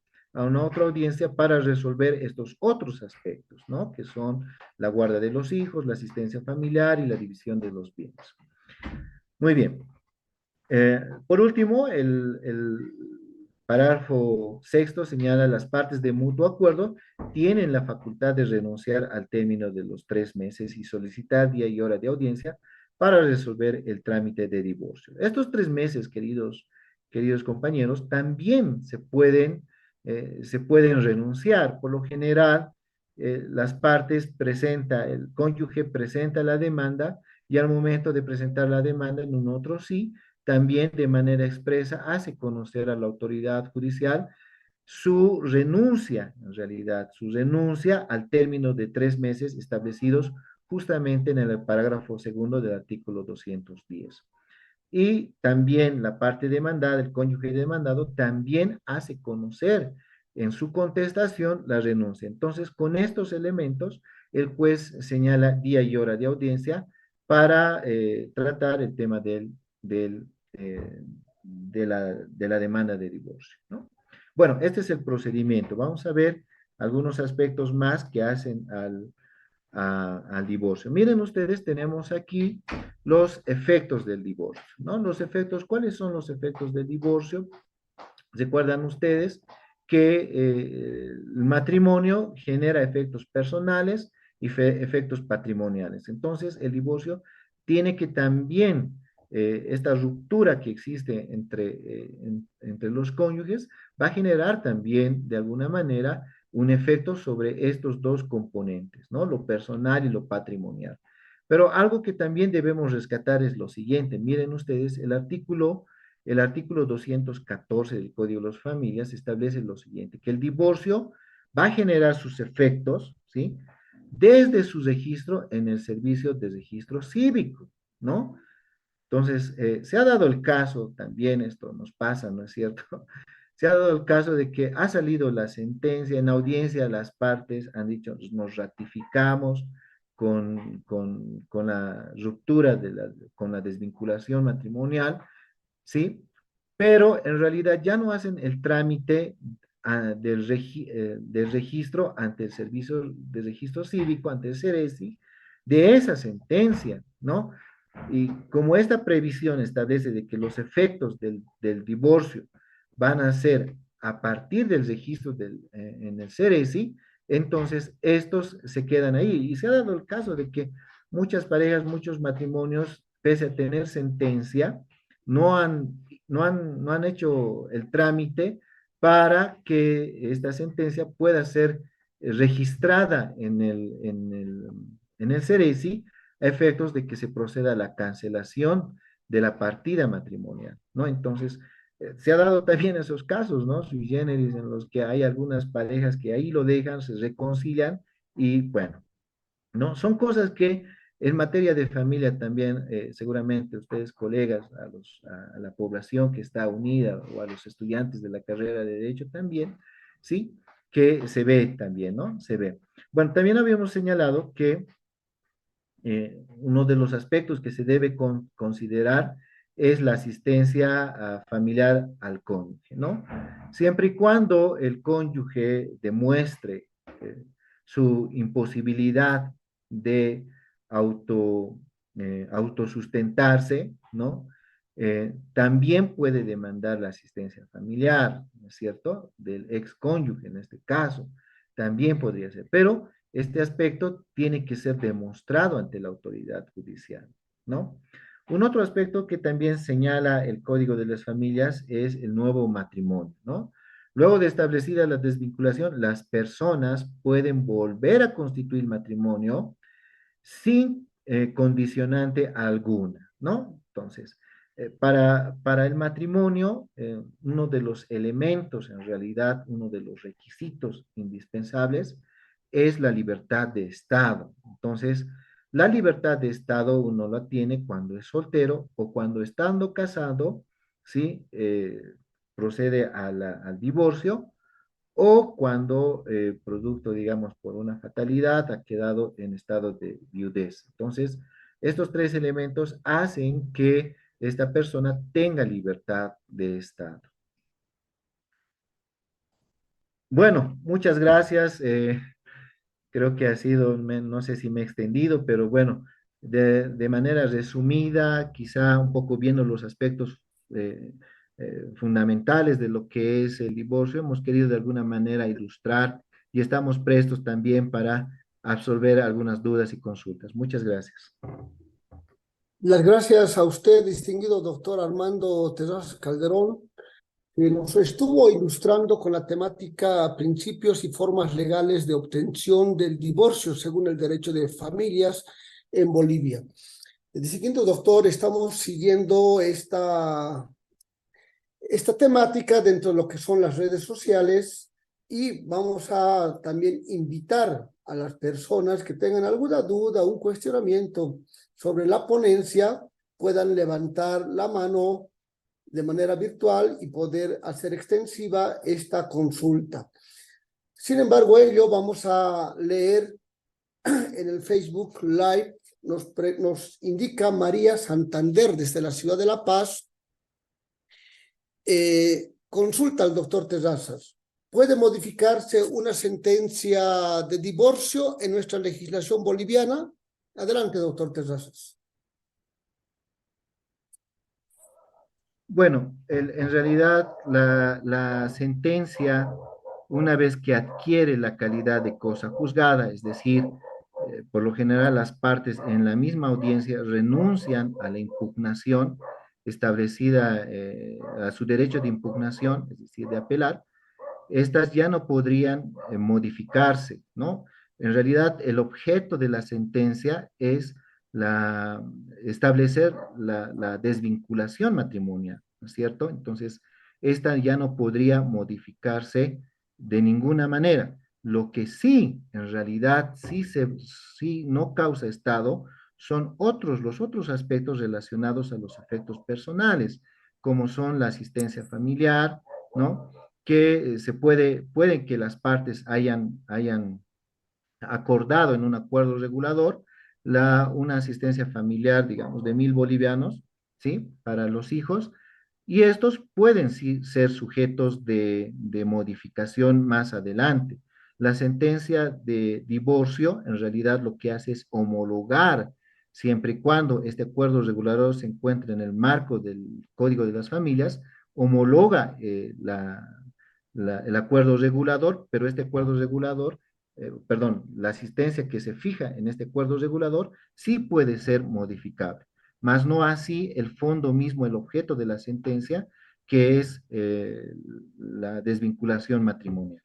para resolver estos otros aspectos, ¿no? Que son la guarda de los hijos, la asistencia familiar y la división de los bienes. Muy bien. Por último, el párrafo sexto señala las partes de mutuo acuerdo tienen la facultad de renunciar al término de los 3 meses y solicitar día y hora de audiencia para resolver el trámite de divorcio. Estos 3 meses, queridos compañeros, también se pueden renunciar. Por lo general, las partes el cónyuge presenta la demanda y al momento de presentar la demanda en un otro sí, también de manera expresa hace conocer a la autoridad judicial su renuncia, en realidad, su renuncia al término de 3 meses establecidos justamente en el parágrafo segundo del artículo 210. Y también la parte demandada, el cónyuge demandado, también hace conocer en su contestación la renuncia. Entonces, con estos elementos, el juez señala día y hora de audiencia para tratar el tema de la demanda de divorcio, ¿no? Bueno, este es el procedimiento. Vamos a ver algunos aspectos más que hacen al divorcio. Miren ustedes, tenemos aquí los efectos del divorcio, ¿no? Los efectos, ¿cuáles son los efectos del divorcio? Recuerdan ustedes que el matrimonio genera efectos personales y efectos patrimoniales. Entonces, el divorcio tiene que también, esta ruptura que existe entre los cónyuges, va a generar también, de alguna manera, un efecto sobre estos dos componentes, ¿no? Lo personal y lo patrimonial. Pero algo que también debemos rescatar es lo siguiente. Miren ustedes, el artículo 214 del Código de las Familias establece lo siguiente, que el divorcio va a generar sus efectos, ¿sí? Desde su registro en el servicio de registro cívico, ¿no? Entonces, se ha dado el caso, también esto nos pasa, ¿no es cierto? Se ha dado el caso de que ha salido la sentencia en audiencia, las partes han dicho, nos ratificamos con la ruptura, con la desvinculación matrimonial, ¿sí? Pero en realidad ya no hacen el trámite del registro ante el Servicio de Registro Cívico, ante el CERECI, de esa sentencia, ¿no? Y como esta previsión establece de que los efectos del divorcio van a ser a partir del registro en el CERECI, entonces estos se quedan ahí. Y se ha dado el caso de que muchas parejas, muchos matrimonios, pese a tener sentencia, no han hecho el trámite para que esta sentencia pueda ser registrada en el CERECI a efectos de que se proceda a la cancelación de la partida matrimonial, ¿no? Entonces, se ha dado también esos casos, ¿no? Sui generis, en los que hay algunas parejas que ahí lo dejan, se reconcilian y bueno, ¿no? Son cosas que en materia de familia también, seguramente ustedes, colegas, a la población que está unida o a los estudiantes de la carrera de Derecho también, ¿sí? Que se ve también, ¿no? Se ve. Bueno, también habíamos señalado que uno de los aspectos que se debe considerar es la asistencia familiar al cónyuge, ¿no? Siempre y cuando el cónyuge demuestre su imposibilidad de autosustentarse, ¿no? También puede demandar la asistencia familiar, ¿no es cierto? Del ex cónyuge en este caso, también podría ser, pero este aspecto tiene que ser demostrado ante la autoridad judicial, ¿no? Un otro aspecto que también señala el Código de las Familias es el nuevo matrimonio, ¿no? Luego de establecida la desvinculación, las personas pueden volver a constituir matrimonio sin condicionante alguna, ¿no? Entonces, para el matrimonio, uno de los elementos, en realidad, uno de los requisitos indispensables es la libertad de Estado. Entonces, la libertad de Estado uno la tiene cuando es soltero o cuando estando casado, ¿sí? Procede al divorcio o cuando, producto, digamos, por una fatalidad, ha quedado en estado de viudez. Entonces, estos tres elementos hacen que esta persona tenga libertad de estado. Bueno, muchas gracias. Creo que ha sido, no sé si me he extendido, pero bueno, de manera resumida, quizá un poco viendo los aspectos eh, fundamentales de lo que es el divorcio, hemos querido de alguna manera ilustrar y estamos prestos también para absolver algunas dudas y consultas. Muchas gracias. Las gracias a usted, distinguido doctor Armando Terrazas Calderón, que nos estuvo ilustrando con la temática principios y formas legales de obtención del divorcio según el derecho de familias en Bolivia. Distinguido doctor, estamos siguiendo esta temática dentro de lo que son las redes sociales y vamos a también invitar a las personas que tengan alguna duda, un cuestionamiento sobre la ponencia, puedan levantar la mano de manera virtual y poder hacer extensiva esta consulta. Sin embargo, ello vamos a leer en el Facebook Live, nos indica María Santander desde la ciudad de La Paz. Consulta al doctor Terrazas. ¿Puede modificarse una sentencia de divorcio en nuestra legislación boliviana? Adelante, doctor Terrazas. Bueno, en realidad la sentencia, una vez que adquiere la calidad de cosa juzgada, es decir, por lo general las partes en la misma audiencia renuncian a la impugnación establecida, a su derecho de impugnación, es decir, de apelar, estas ya no podrían modificarse, ¿no? En realidad, el objeto de la sentencia es establecer la desvinculación matrimonial, ¿no es cierto? Entonces, esta ya no podría modificarse de ninguna manera. Lo que sí, en realidad, sí no causa estado, son los otros aspectos relacionados a los afectos personales, como son la asistencia familiar, ¿no? Que puede que las partes hayan acordado en un acuerdo regulador una asistencia familiar, digamos, de 1.000 bolivianos, ¿sí? Para los hijos, y estos pueden sí ser sujetos de modificación más adelante. La sentencia de divorcio, en realidad, lo que hace es homologar, siempre y cuando este acuerdo regulador se encuentre en el marco del Código de las Familias, homologa el acuerdo regulador, pero este acuerdo regulador, perdón, la asistencia que se fija en este acuerdo regulador sí puede ser modificable, mas no así el fondo mismo, el objeto de la sentencia, que es la desvinculación matrimonial.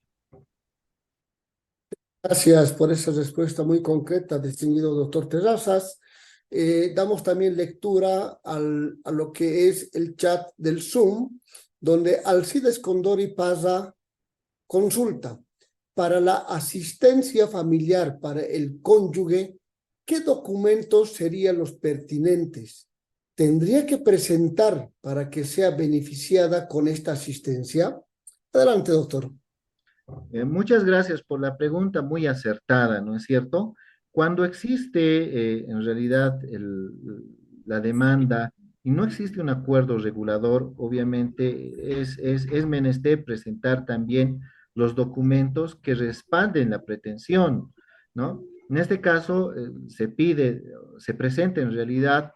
Gracias por esa respuesta muy concreta, distinguido doctor Terrazas. Damos también lectura a lo que es el chat del Zoom, donde Alcides Condori Parra consulta. Para la asistencia familiar para el cónyuge, ¿qué documentos serían los pertinentes? ¿Tendría que presentar para que sea beneficiada con esta asistencia? Adelante, doctor. Muchas gracias por la pregunta, muy acertada, ¿no es cierto? Cuando existe en realidad la demanda y no existe un acuerdo regulador, obviamente es menester presentar también los documentos que respalden la pretensión, ¿no? En este caso, se presenta en realidad,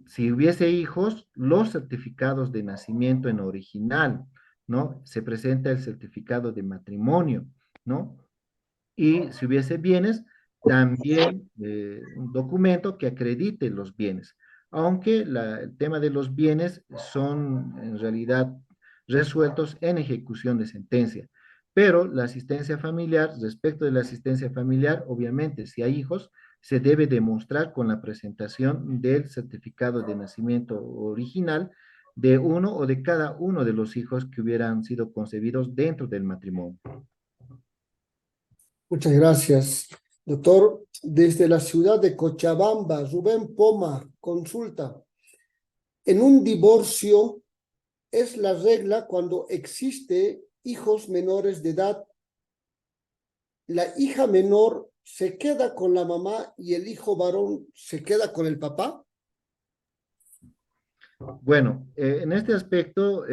si hubiese hijos, los certificados de nacimiento en original, ¿no? Se presenta el certificado de matrimonio, ¿no? Y si hubiese bienes, también un documento que acredite los bienes. Aunque el tema de los bienes son en realidad resueltos en ejecución de sentencia. Pero la asistencia familiar, respecto de la asistencia familiar, obviamente, si hay hijos, se debe demostrar con la presentación del certificado de nacimiento original de uno o de cada uno de los hijos que hubieran sido concebidos dentro del matrimonio. Muchas gracias. Doctor, desde la ciudad de Cochabamba, Rubén Poma, consulta. En un divorcio, ¿es la regla cuando existe hijos menores de edad? ¿La hija menor se queda con la mamá y el hijo varón se queda con el papá? Bueno, en este aspecto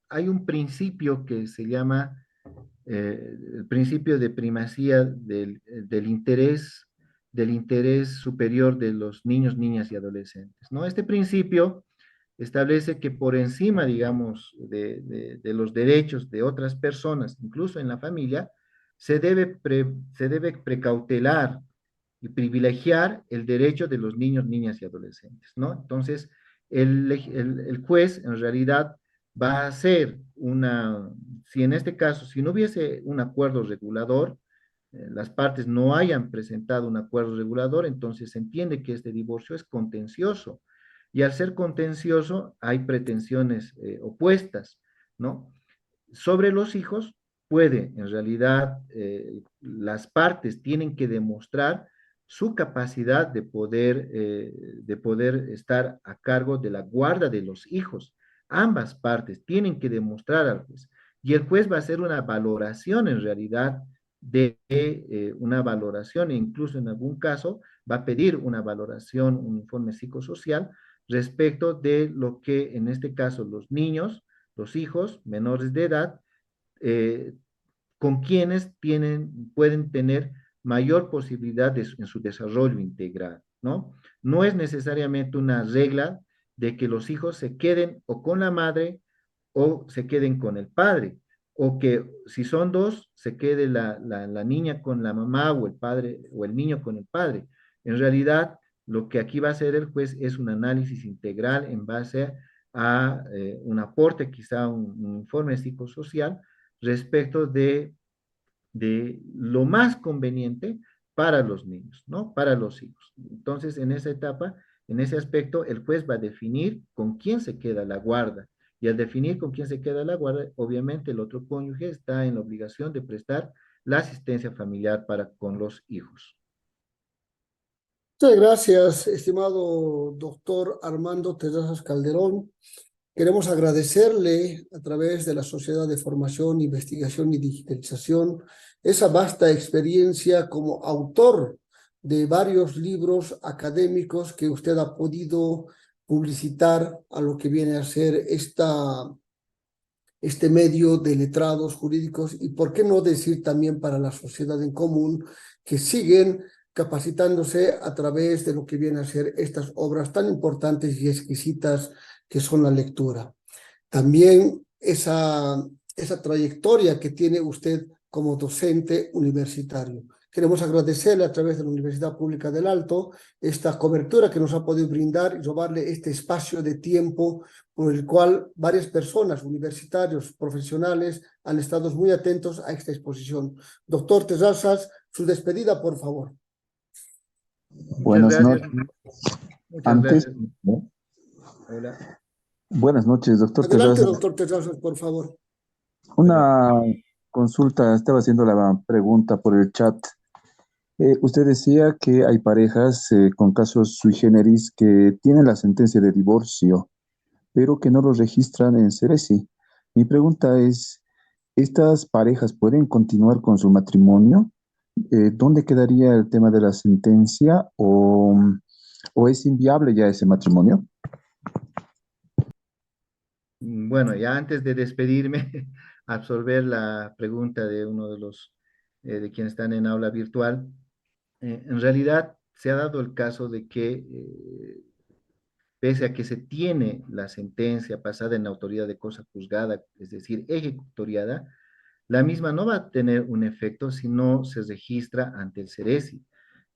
hay un principio que se llama el principio de primacía del interés superior de los niños, niñas y adolescentes, ¿no? Este principio establece que por encima, digamos, de los derechos de otras personas, incluso en la familia, se debe precautelar y privilegiar el derecho de los niños, niñas y adolescentes, ¿no? Entonces, el juez en realidad va a hacer si en este caso, si no hubiese un acuerdo regulador, las partes no hayan presentado un acuerdo regulador, entonces se entiende que este divorcio es contencioso. Y al ser contencioso, hay pretensiones opuestas, ¿no? Sobre los hijos, en realidad, las partes tienen que demostrar su capacidad de poder estar a cargo de la guarda de los hijos. Ambas partes tienen que demostrar al juez. Y el juez va a hacer una valoración en realidad una valoración e incluso en algún caso va a pedir una valoración, un informe psicosocial respecto de lo que en este caso los niños, los hijos menores de edad, eh, con quienes pueden tener mayor posibilidad en su desarrollo integral, ¿no? No es necesariamente una regla de que los hijos se queden o con la madre o se queden con el padre, o que si son dos, se quede la niña con la mamá o el padre o el niño con el padre. En realidad, lo que aquí va a hacer el juez es un análisis integral en base a un aporte, quizá un informe psicosocial respecto de lo más conveniente para los niños, ¿no? Para los hijos. Entonces, en esa etapa, en ese aspecto, el juez va a definir con quién se queda la guarda. Y al definir con quién se queda la guarda, obviamente el otro cónyuge está en la obligación de prestar la asistencia familiar para con los hijos. Muchas gracias, estimado doctor Armando Terrazas Calderón. Queremos agradecerle a través de la Sociedad de Formación, Investigación y Digitalización esa vasta experiencia como autor de varios libros académicos que usted ha podido publicitar a lo que viene a ser este medio de letrados jurídicos y por qué no decir también para la sociedad en común que siguen capacitándose a través de lo que viene a ser estas obras tan importantes y exquisitas que son la lectura. También esa trayectoria que tiene usted como docente universitario. Queremos agradecerle a través de la Universidad Pública del Alto esta cobertura que nos ha podido brindar y robarle este espacio de tiempo por el cual varias personas, universitarios, profesionales, han estado muy atentos a esta exposición. Doctor Terrazas, su despedida, por favor. Buenas noches. Muchas Antes, gracias. ¿no? Hola. Buenas noches, doctor Adelante, Terrazas. doctor Terrazas, por favor. Una consulta, estaba haciendo la pregunta por el chat. Usted decía que hay parejas con casos sui generis que tienen la sentencia de divorcio, pero que no lo registran en Ceresi. Mi pregunta es, ¿estas parejas pueden continuar con su matrimonio? ¿Dónde quedaría el tema de la sentencia o es inviable ya ese matrimonio? Bueno, ya antes de despedirme, absorber la pregunta de uno de los de quienes están en aula virtual. En realidad se ha dado el caso de que pese a que se tiene la sentencia pasada en la autoridad de cosa juzgada, es decir, ejecutoriada, la misma no va a tener un efecto si no se registra ante el Ceresi.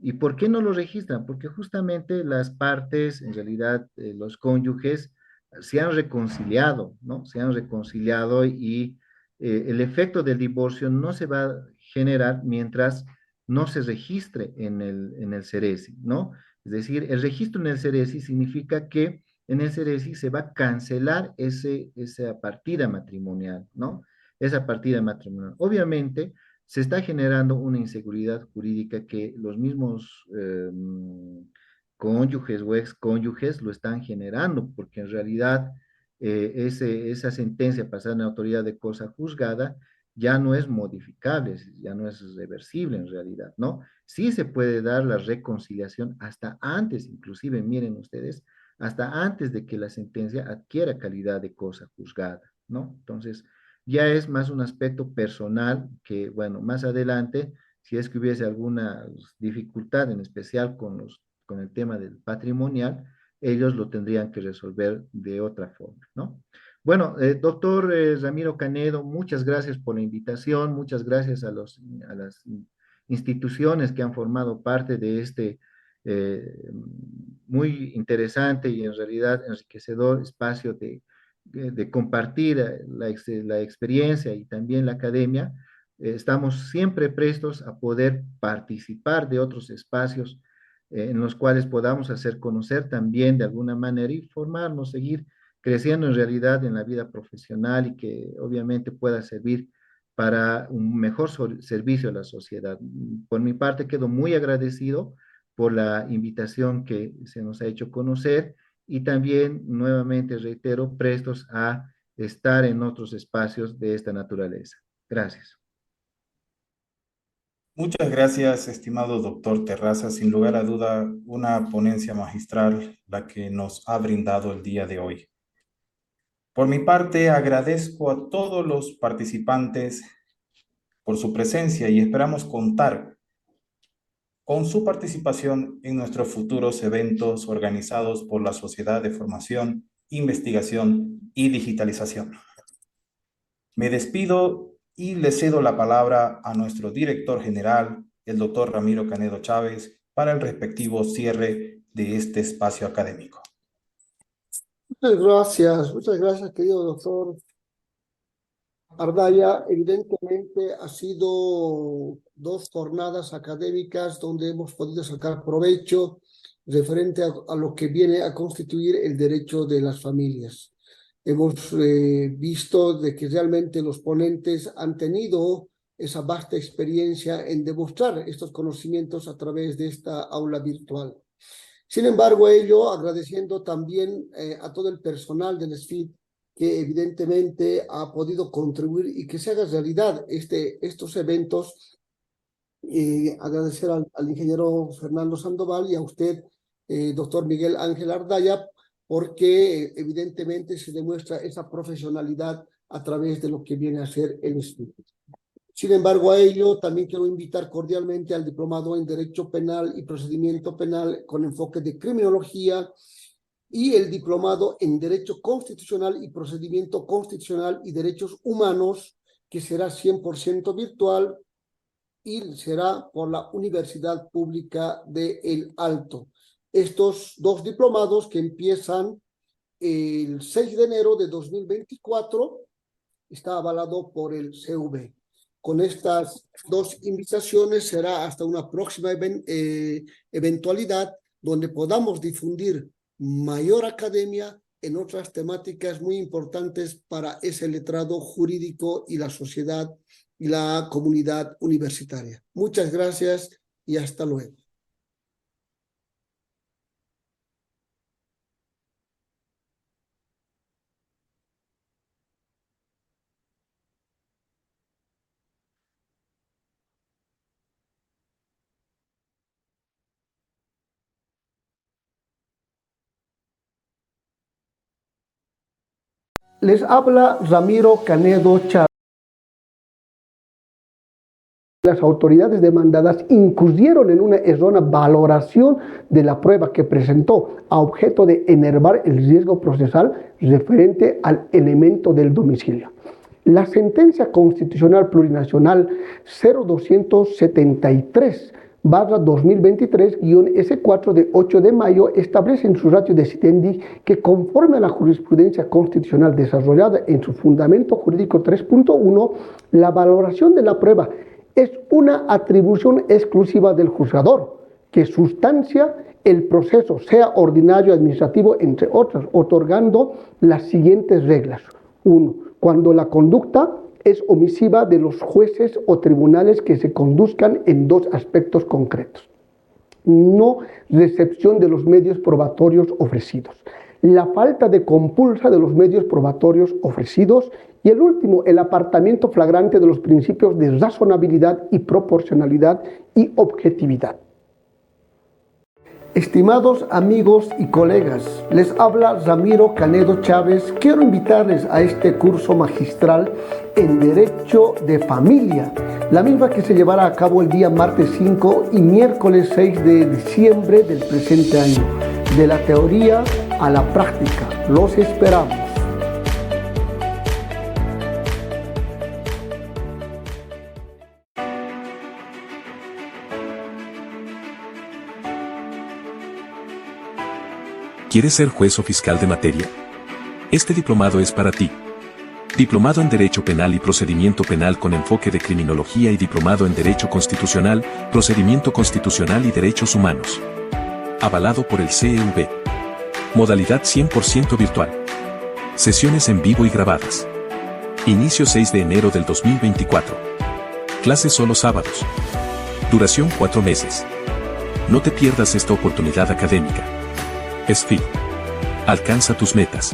¿Y por qué no lo registran? Porque justamente las partes, en realidad los cónyuges, se han reconciliado, ¿no? Se han reconciliado y el efecto del divorcio no se va a generar mientras no se registre en el Ceresi, ¿no? Es decir, el registro en el Ceresi significa que en el Ceresi se va a cancelar esa partida matrimonial, ¿no? Esa partida matrimonial. Obviamente, se está generando una inseguridad jurídica que los mismos cónyuges o excónyuges lo están generando, porque en realidad esa sentencia pasada en la autoridad de cosa juzgada ya no es modificable, ya no es reversible en realidad, ¿no? Sí se puede dar la reconciliación hasta antes, inclusive, miren ustedes, hasta antes de que la sentencia adquiera calidad de cosa juzgada, ¿no? Entonces, ya es más un aspecto personal que, bueno, más adelante, si es que hubiese alguna dificultad, en especial con el tema del patrimonial, ellos lo tendrían que resolver de otra forma, ¿no? Bueno, doctor Ramiro Canedo, muchas gracias por la invitación, muchas gracias a las instituciones que han formado parte de este muy interesante y en realidad enriquecedor espacio de compartir la experiencia y también la academia. Estamos siempre prestos a poder participar de otros espacios en los cuales podamos hacer conocer también de alguna manera y formarnos, seguir creciendo en realidad en la vida profesional y que obviamente pueda servir para un mejor servicio a la sociedad. Por mi parte, quedo muy agradecido por la invitación que se nos ha hecho conocer y también nuevamente reitero, prestos a estar en otros espacios de esta naturaleza. Gracias. Muchas gracias, estimado doctor Terraza. Sin lugar a duda, una ponencia magistral la que nos ha brindado el día de hoy. Por mi parte, agradezco a todos los participantes por su presencia y esperamos contar con su participación en nuestros futuros eventos organizados por la Sociedad de Formación, Investigación y Digitalización. Me despido y le cedo la palabra a nuestro director general, el doctor Ramiro Canedo Chávez, para el respectivo cierre de este espacio académico. Muchas gracias, querido doctor Ardaya. Evidentemente ha sido dos jornadas académicas donde hemos podido sacar provecho referente a lo que viene a constituir el derecho de las familias. Hemos visto de que realmente los ponentes han tenido esa vasta experiencia en demostrar estos conocimientos a través de esta aula virtual. Sin embargo, ello agradeciendo también a todo el personal del SFID que evidentemente ha podido contribuir y que se haga realidad estos eventos. Agradecer al ingeniero Fernando Sandoval y a usted, doctor Miguel Ángel Ardaya, porque evidentemente se demuestra esa profesionalidad a través de lo que viene a ser el estudio. Sin embargo, a ello también quiero invitar cordialmente al diplomado en Derecho Penal y Procedimiento Penal con enfoque de Criminología y el diplomado en Derecho Constitucional y Procedimiento Constitucional y Derechos Humanos, que será 100% virtual y será por la Universidad Pública de El Alto. Estos dos diplomados que empiezan el 6 de enero de 2024, está avalado por el CV. Con estas dos invitaciones será hasta una próxima eventualidad donde podamos difundir mayor academia en otras temáticas muy importantes para ese letrado jurídico y la sociedad y la comunidad universitaria. Muchas gracias y hasta luego. Les habla Ramiro Canedo Chávez. Las autoridades demandadas incurrieron en una errónea valoración de la prueba que presentó a objeto de enervar el riesgo procesal referente al elemento del domicilio. La sentencia constitucional plurinacional 0273 2023-S4 de 8 de mayo establece en su ratio decidendi que conforme a la jurisprudencia constitucional desarrollada en su fundamento jurídico 3.1, la valoración de la prueba es una atribución exclusiva del juzgador, que sustancia el proceso, sea ordinario, administrativo, entre otras, otorgando las siguientes reglas. 1. Cuando la conducta es omisiva de los jueces o tribunales que se conduzcan en dos aspectos concretos. No recepción de los medios probatorios ofrecidos. La falta de compulsa de los medios probatorios ofrecidos. Y el último, el apartamiento flagrante de los principios de razonabilidad y proporcionalidad y objetividad. Estimados amigos y colegas, les habla Ramiro Canedo Chávez. Quiero invitarles a este curso magistral en Derecho de Familia, la misma que se llevará a cabo el día martes 5 y miércoles 6 de diciembre del presente año. De la teoría a la práctica. Los esperamos. ¿Quieres ser juez o fiscal de materia? Este diplomado es para ti. Diplomado en Derecho Penal y Procedimiento Penal con enfoque de Criminología y Diplomado en Derecho Constitucional, Procedimiento Constitucional y Derechos Humanos. Avalado por el CEV. Modalidad 100% virtual. Sesiones en vivo y grabadas. Inicio 6 de enero del 2024. Clases solo sábados. Duración 4 meses. No te pierdas esta oportunidad académica. SFIL. Alcanza tus metas.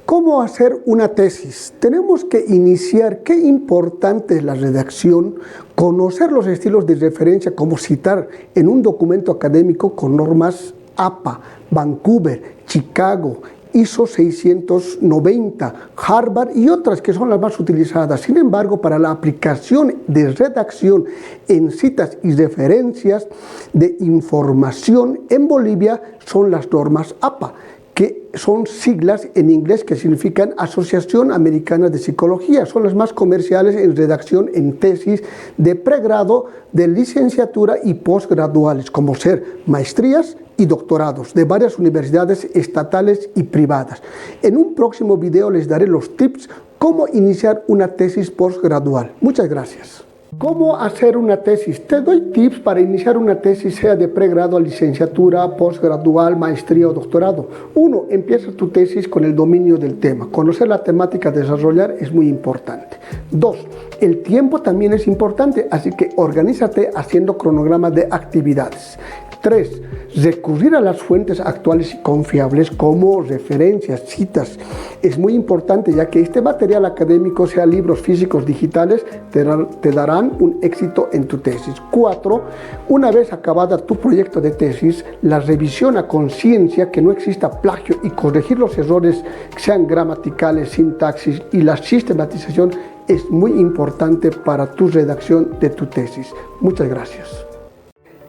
¿Cómo hacer una tesis? Tenemos que iniciar. Qué importante es la redacción, conocer los estilos de referencia, como citar en un documento académico con normas APA, Vancouver, Chicago, ISO 690, Harvard y otras que son las más utilizadas. Sin embargo, para la aplicación de redacción en citas y referencias de información en Bolivia son las normas APA, que son siglas en inglés que significan Asociación Americana de Psicología. Son las más comerciales en redacción en tesis de pregrado, de licenciatura y posgraduales, como ser maestrías y doctorados de varias universidades estatales y privadas. En un próximo video les daré los tips cómo iniciar una tesis posgradual. Muchas gracias. ¿Cómo hacer una tesis? Te doy tips para iniciar una tesis, sea de pregrado a licenciatura, posgradual, maestría o doctorado. 1. Empieza tu tesis con el dominio del tema. Conocer la temática a desarrollar es muy importante. 2. El tiempo también es importante, así que organízate haciendo cronogramas de actividades. 3. Recurrir a las fuentes actuales y confiables como referencias, citas. Es muy importante, ya que este material académico, sea libros físicos, digitales, te darán un éxito en tu tesis. 4. Una vez acabada tu proyecto de tesis, la revisión a conciencia, que no exista plagio, y corregir los errores, sean gramaticales, sintaxis, y la sistematización es muy importante para tu redacción de tu tesis. Muchas gracias.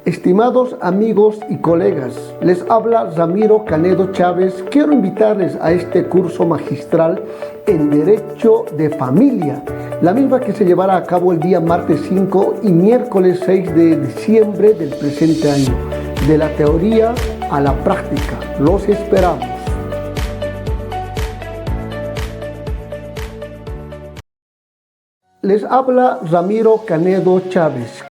Estimados amigos y colegas, les habla Ramiro Canedo Chávez. Quiero invitarles a este curso magistral en Derecho de Familia, la misma que se llevará a cabo el día martes 5 y miércoles 6 de diciembre del presente año. De la teoría a la práctica. Los esperamos. Les habla Ramiro Canedo Chávez.